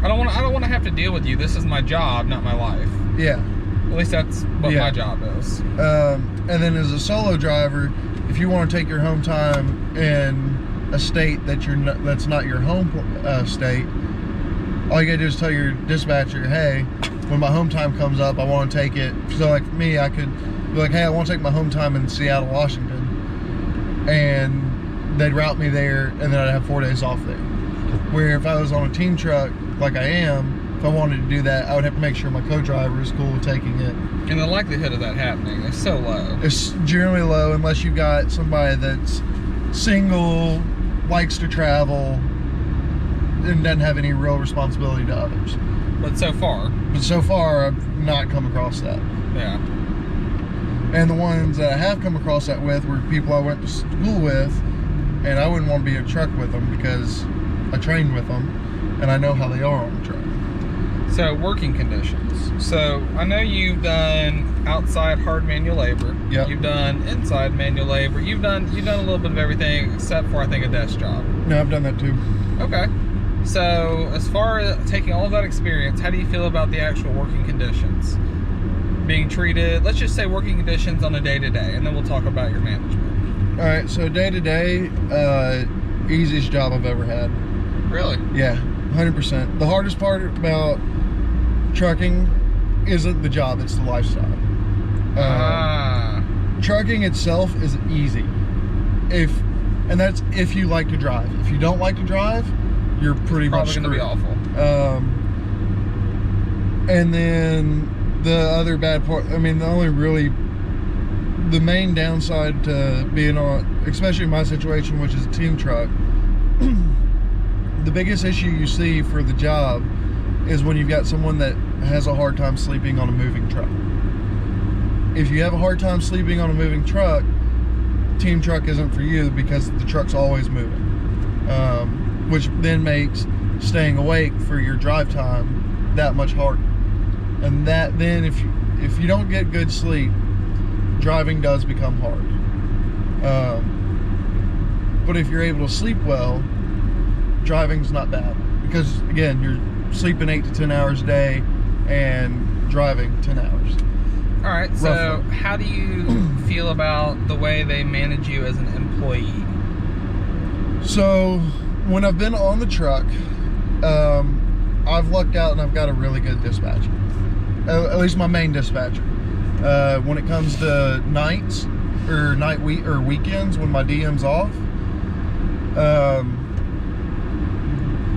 I don't want to have to deal with you. This is my job, not my life. Yeah. At least that's what my job is. And then as a solo driver, if you want to take your home time in a state that's not your home state, all you gotta do is tell your dispatcher, hey, when my home time comes up, I want to take it. So like for me, I could be like, hey, I want to take my home time in Seattle, Washington, and they'd route me there, and then I'd have 4 days off there. Where if I was on a team truck like I am, if I wanted to do that, I would have to make sure my co-driver is cool with taking it. And the likelihood of that happening is so low. It's generally low unless you've got somebody that's single, likes to travel, and doesn't have any real responsibility to others. But so far, I've not come across that. Yeah. And the ones that I have come across that with were people I went to school with, and I wouldn't want to be in a truck with them because I trained with them, and I know how they are on the truck. So working conditions. So I know you've done outside hard manual labor. Yep. You've done inside manual labor. You've done a little bit of everything except for I think a desk job. No, I've done that too. Okay. So as far as taking all of that experience, how do you feel about the actual working conditions? Being treated, let's just say working conditions on a day-to-day, and then we'll talk about your management. All right, so day-to-day, easiest job I've ever had. Really? Yeah, 100%. The hardest part about trucking isn't the job, it's the lifestyle. Trucking itself is easy. And that's if you like to drive. If you don't like to drive, you're pretty much screwed. Probably going to be awful. And then the other bad part, I mean, the main downside to being on, especially in my situation, which is a team truck, the biggest issue you see for the job is when you've got someone that has a hard time sleeping on a moving truck. If you have a hard time sleeping on a moving truck, team truck isn't for you because the truck's always moving, which then makes staying awake for your drive time that much harder. And that then, if you don't get good sleep, driving does become hard. But if you're able to sleep well, driving's not bad, because again, you're sleeping 8 to 10 hours a day and driving 10 hours. All right, roughly. So how do you feel about the way they manage you as an employee? So when I've been on the truck, I've lucked out and I've got a really good dispatcher. At least my main dispatcher. When it comes to nights or weekends when my DM's off,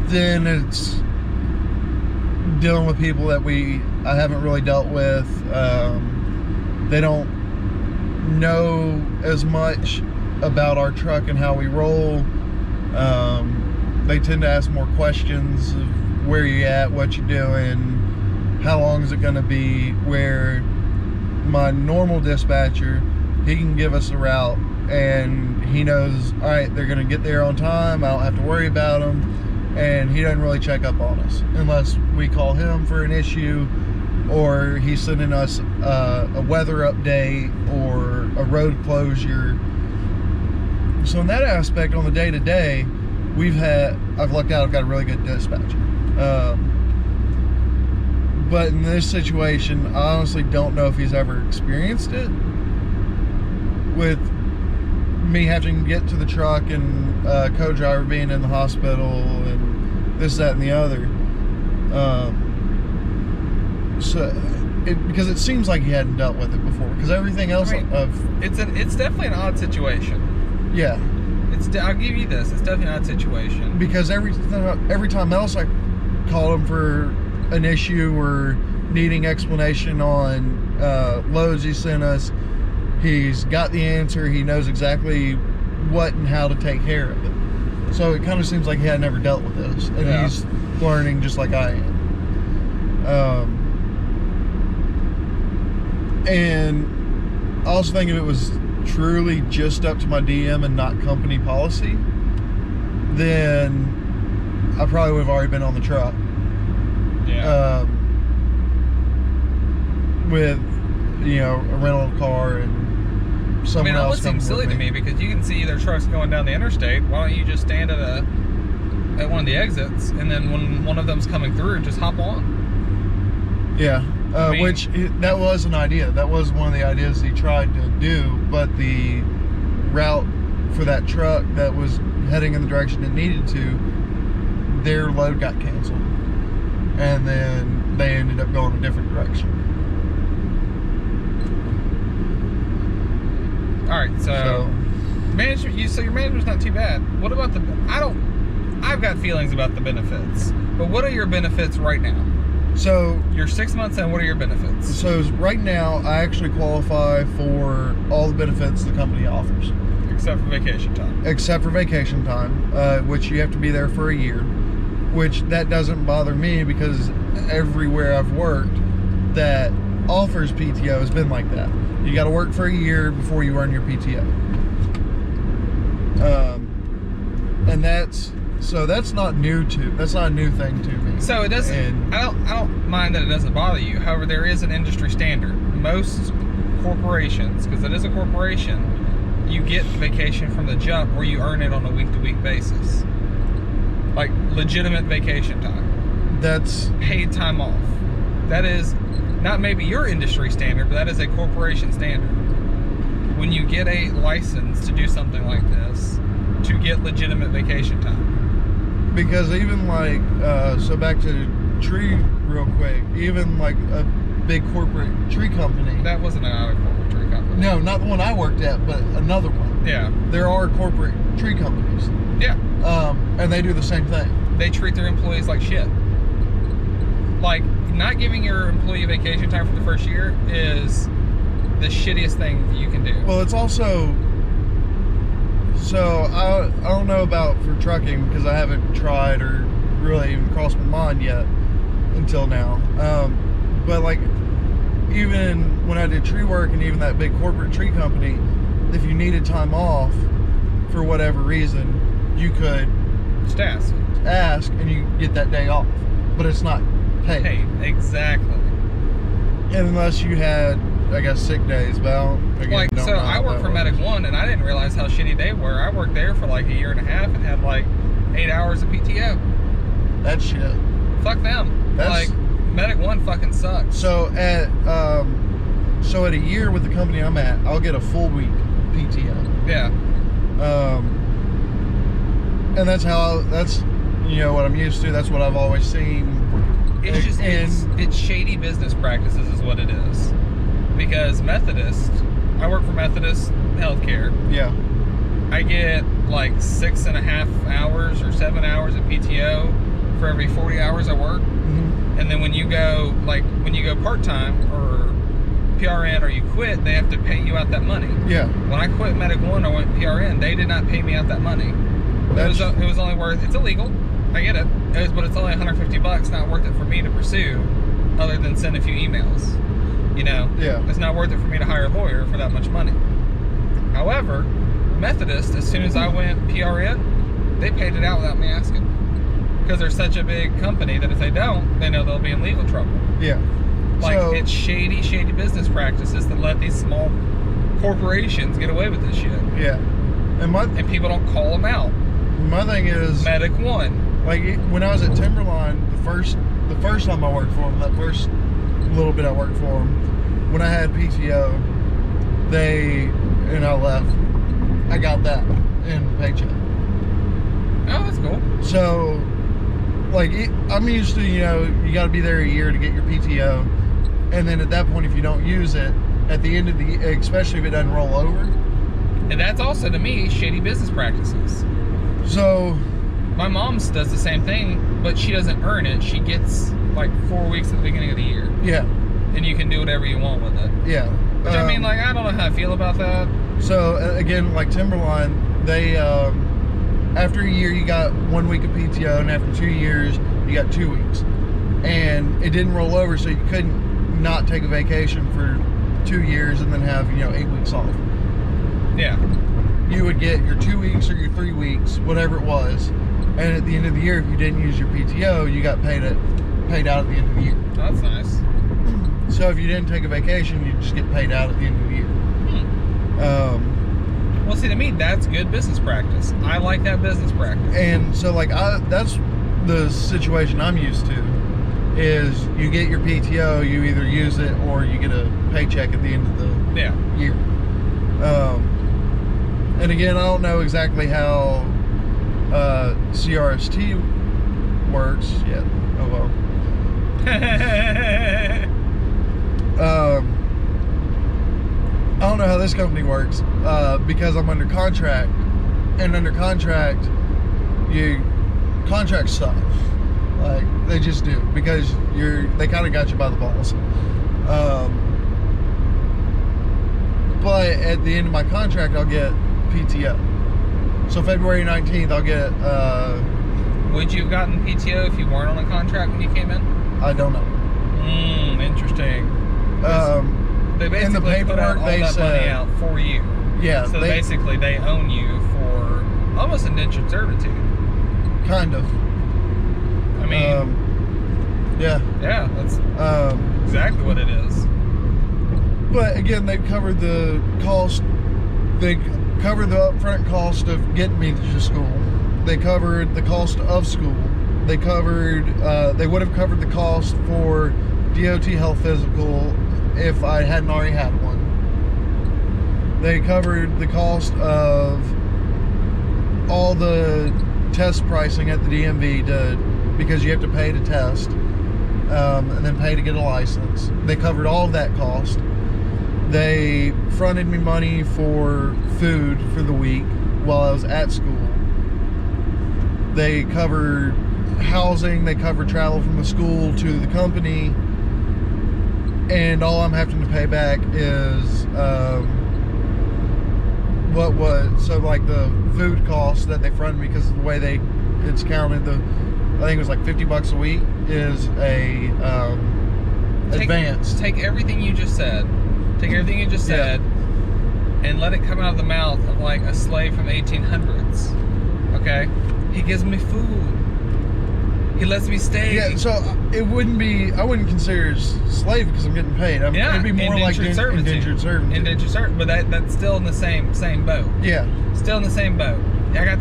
then it's dealing with people that I haven't really dealt with. They don't know as much about our truck and how we roll. They tend to ask more questions of where you at, what you doing, how long is it going to be, where my normal dispatcher, he can give us a route and he knows, all right, they're going to get there on time, I don't have to worry about them, and he doesn't really check up on us unless we call him for an issue, or he's sending us a weather update or a road closure. So in that aspect, on the day-to-day, I've lucked out, I've got a really good dispatcher. But in this situation, I honestly don't know if he's ever experienced it, with me having to get to the truck and co-driver being in the hospital and this, that, and the other. Because it seems like he hadn't dealt with it before. Because everything else, it's definitely an odd situation. Yeah. I'll give you this. It's definitely an odd situation. Because every time else I called him for an issue or needing explanation on loads he sent us, he's got the answer. He knows exactly what and how to take care of it. So it kind of seems like he had never dealt with this, and he's learning just like I am. And I also think if it was truly just up to my DM and not company policy, then I probably would have already been on the truck. Yeah. With, a rental car and someone else. It almost seems silly to me because you can see their trucks going down the interstate. Why don't you just stand at one of the exits, and then when one of them's coming through, just hop on? Yeah. That was an idea. That was one of the ideas he tried to do, but the route for that truck that was heading in the direction it needed to, their load got canceled. and then they ended up going a different direction. All right, so management. So your management's not too bad. What about the? I've got feelings about the benefits, but what are your benefits right now? So you're 6 months in. What are your benefits? So right now, I actually qualify for all the benefits the company offers, except for vacation time. Except for vacation time, which you have to be there for a year. Which that doesn't bother me because everywhere I've worked that offers PTO has been like that. You got to work for a year before you earn your PTO. And that's not new that's not a new thing to me. So it doesn't. I don't mind that it doesn't bother you. However, there is an industry standard. Most corporations, because it is a corporation, you get vacation from the jump where you earn it on a week-to-week basis. Like legitimate vacation time. That's paid time off. That is not maybe your industry standard, but that is a corporation standard. When you get a license to do something like this, to get legitimate vacation time. Because even like, so back to tree real quick, even like a big corporate tree company. That wasn't a corporate tree company. No, not the one I worked at, but another one. Yeah. There are corporate tree companies. Yeah. And they do the same thing. They treat their employees like shit. Like, not giving your employee vacation time for the first year is the shittiest thing you can do. Well, it's also, so I don't know about for trucking because I haven't tried or really even crossed my mind yet until now. But like, even when I did tree work and even that big corporate tree company, if you needed time off for whatever reason, you could just ask and you get that day off, but it's not paid. Exactly. Unless you had, I guess, sick days. But I worked for Medic One, and I didn't realize how shitty they were. I worked there for like a year and a half and had like 8 hours of PTO. That's shit. Fuck them. Like Medic One fucking sucks. So at a year with the company I'm at, I'll get a full week PTO. Yeah. And that's what I'm used to. That's what I've always seen. It's just it's shady business practices is what it is. Because I work for Methodist Healthcare. Yeah. I get like 6.5 hours or 7 hours of PTO for every 40 hours I work. Mm-hmm. And then when you go part-time or PRN or you quit, they have to pay you out that money. Yeah. When I quit Medic One, I went PRN. They did not pay me out that money. It was only worth. It's illegal. I get it. But it's only $150. Not worth it for me to pursue, other than send a few emails. You know. Yeah. It's not worth it for me to hire a lawyer for that much money. However, Methodist, as soon as I went PRN, they paid it out without me asking. Because they're such a big company that if they don't, they know they'll be in legal trouble. Yeah. It's shady business practices that let these small corporations get away with this shit. Yeah. And people don't call them out. My thing is Medic One. Like when I was at Timberline, the first time I worked for them, that first little bit I worked for them, when I had PTO, and I left, I got that in paycheck. Oh, that's cool. So, like, I'm used to, you got to be there a year to get your PTO, and then at that point, if you don't use it, at the end of the year, especially if it doesn't roll over. And that's also, to me, shady business practices. So, my mom does the same thing, but she doesn't earn it. She gets like 4 weeks at the beginning of the year. Yeah. And you can do whatever you want with it. Yeah. Which I mean, like, I don't know how I feel about that. So again, like Timberline, they after a year you got 1 week of PTO, and after 2 years you got 2 weeks, and it didn't roll over, so you couldn't not take a vacation for 2 years and then have 8 weeks off. Yeah. You would get your 2 weeks or your 3 weeks, whatever it was, and at the end of the year, if you didn't use your PTO, you got paid out at the end of the year. That's nice. So if you didn't take a vacation, you just get paid out at the end of the year. Well, see, to me, that's good business practice. I like that business practice. And so, like, that's the situation I'm used to, is you get your PTO, you either use it or you get a paycheck at the end of the year. And again, I don't know exactly how CRST works yet. Oh well. I don't know how this company works because I'm under contract, and under contract, contracts suck. Like they just do because they kind of got you by the balls. But at the end of my contract, I'll get PTO. So February 19th, I'll get. Would you have gotten PTO if you weren't on a contract when you came in? I don't know. Interesting. They basically in the paperwork put out all they that said, money out for you. Yeah. So basically, they own you for almost indentured servitude. Kind of. I mean. Yeah. Yeah, that's exactly what it is. But again, they covered the cost. They covered the upfront cost of getting me to school. They covered the cost of school. They covered. They would have covered the cost for DOT health physical if I hadn't already had one. They covered the cost of all the test pricing at the DMV because you have to pay to test and then pay to get a license. They covered all of that cost. They fronted me money for food for the week while I was at school. They covered housing. They covered travel from the school to the company. And all I'm having to pay back is like the food costs that they fronted me because of the way it's counted. I think it was like $50 a week is a advance. Take everything you just said. Take everything you just said, and let it come out of the mouth of like a slave from the 1800s. Okay, he gives me food. He lets me stay. Yeah, so it wouldn't be. I wouldn't consider it slave because I'm getting paid. It'd be more like indentured servitude. Indentured servitude, but that's still in the same boat. Yeah, still in the same boat. I got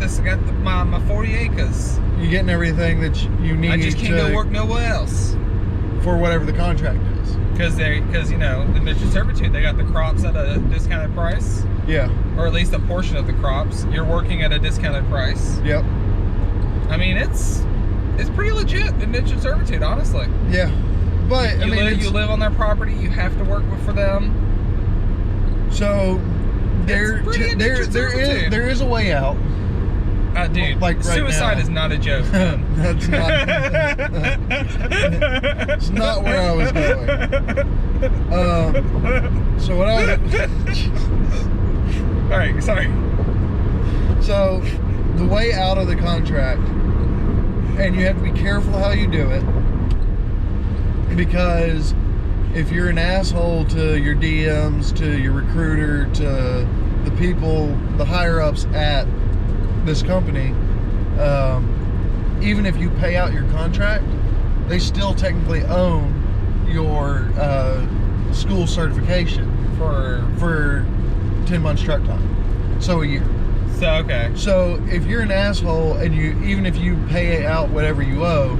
my 40 acres. You're getting everything that you need. I just can't go work nowhere else for whatever the contract is. Because the indentured servitude, they got the crops at a discounted price. Yeah. Or at least a portion of the crops. You're working at a discounted price. Yep. I mean, it's pretty legit indentured servitude, honestly. Yeah. But you live on their property. You have to work for them. So there is a way out. Dude, like suicide now. Is not a joke. That's not. It's not where I was going. So what I was. All right, sorry. So the way out of the contract, and you have to be careful how you do it, because if you're an asshole to your DMs, to your recruiter, to the people, the higher ups at this company, even if you pay out your contract, they still technically own your school certification for 10 months truck time, so a year. So okay. So if you're an asshole and even if you pay out whatever you owe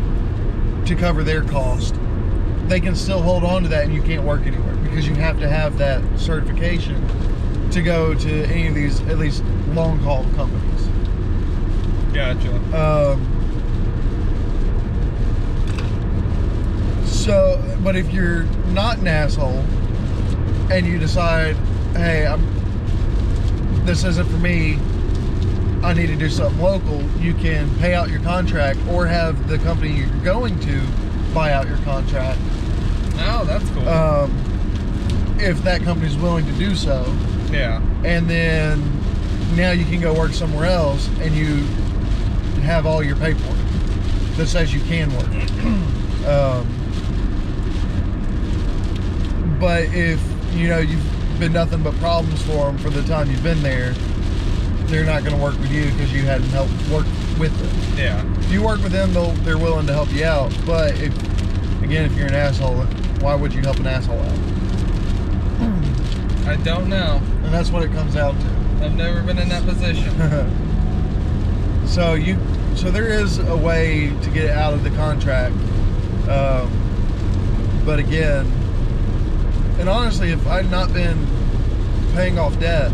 to cover their cost, they can still hold on to that and you can't work anywhere because you have to have that certification to go to any of these at least long haul companies. Gotcha. But if you're not an asshole and you decide, hey, this isn't for me, I need to do something local, you can pay out your contract or have the company you're going to buy out your contract. Oh, that's cool. If that company's willing to do so. Yeah. And then now you can go work somewhere else and you have all your paperwork that says you can work. But if you've been nothing but problems for them for the time you've been there, they're not going to work with you because you hadn't helped work with them. Yeah. If you work with them, they're willing to help you out. But if you're an asshole, why would you help an asshole out? I don't know. And that's what it comes out to. I've never been in that position. So there is a way to get out of the contract. But again, and honestly, if I'd not been paying off debt,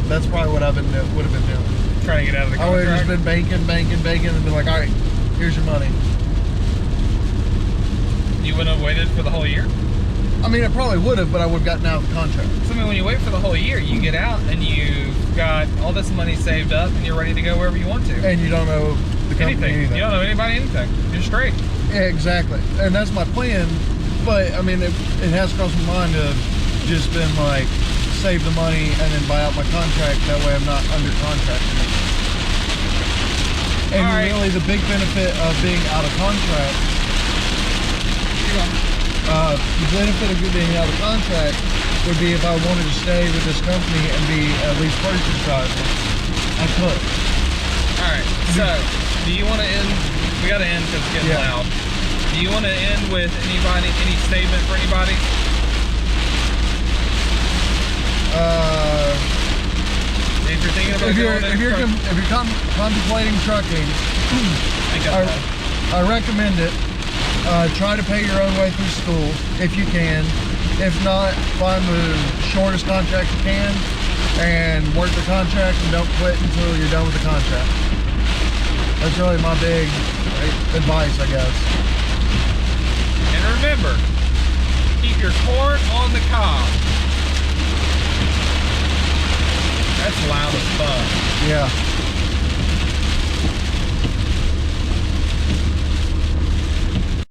that's probably what would have been doing. Trying to get out of the contract? I would have just been banking, and been like, all right, here's your money. You wouldn't have waited for the whole year? I mean, I probably would have, but I would have gotten out of the contract. So, I mean, when you wait for the whole year, you get out and you've got all this money saved up and you're ready to go wherever you want to. And you don't know the company anything. You don't know anybody anything. You're straight. Yeah, exactly. And that's my plan. But, I mean, it has crossed my mind to just been like, save the money and then buy out my contract. That way I'm not under contract anymore. And really the big benefit of being out of contract, the benefit of being out of contract would be if I wanted to stay with this company and be at least purchase driver, I could. Alright, so do you want to end? We got to end because it's getting loud. Do you want to end with any statement for anybody? If you're thinking about if you're contemplating trucking, I recommend it. Try to pay your own way through school if you can. If not, find the shortest contract you can and work the contract and don't quit until you're done with the contract. That's really my big advice, I guess. And remember, keep your corn on the cob. That's loud as fuck. Yeah.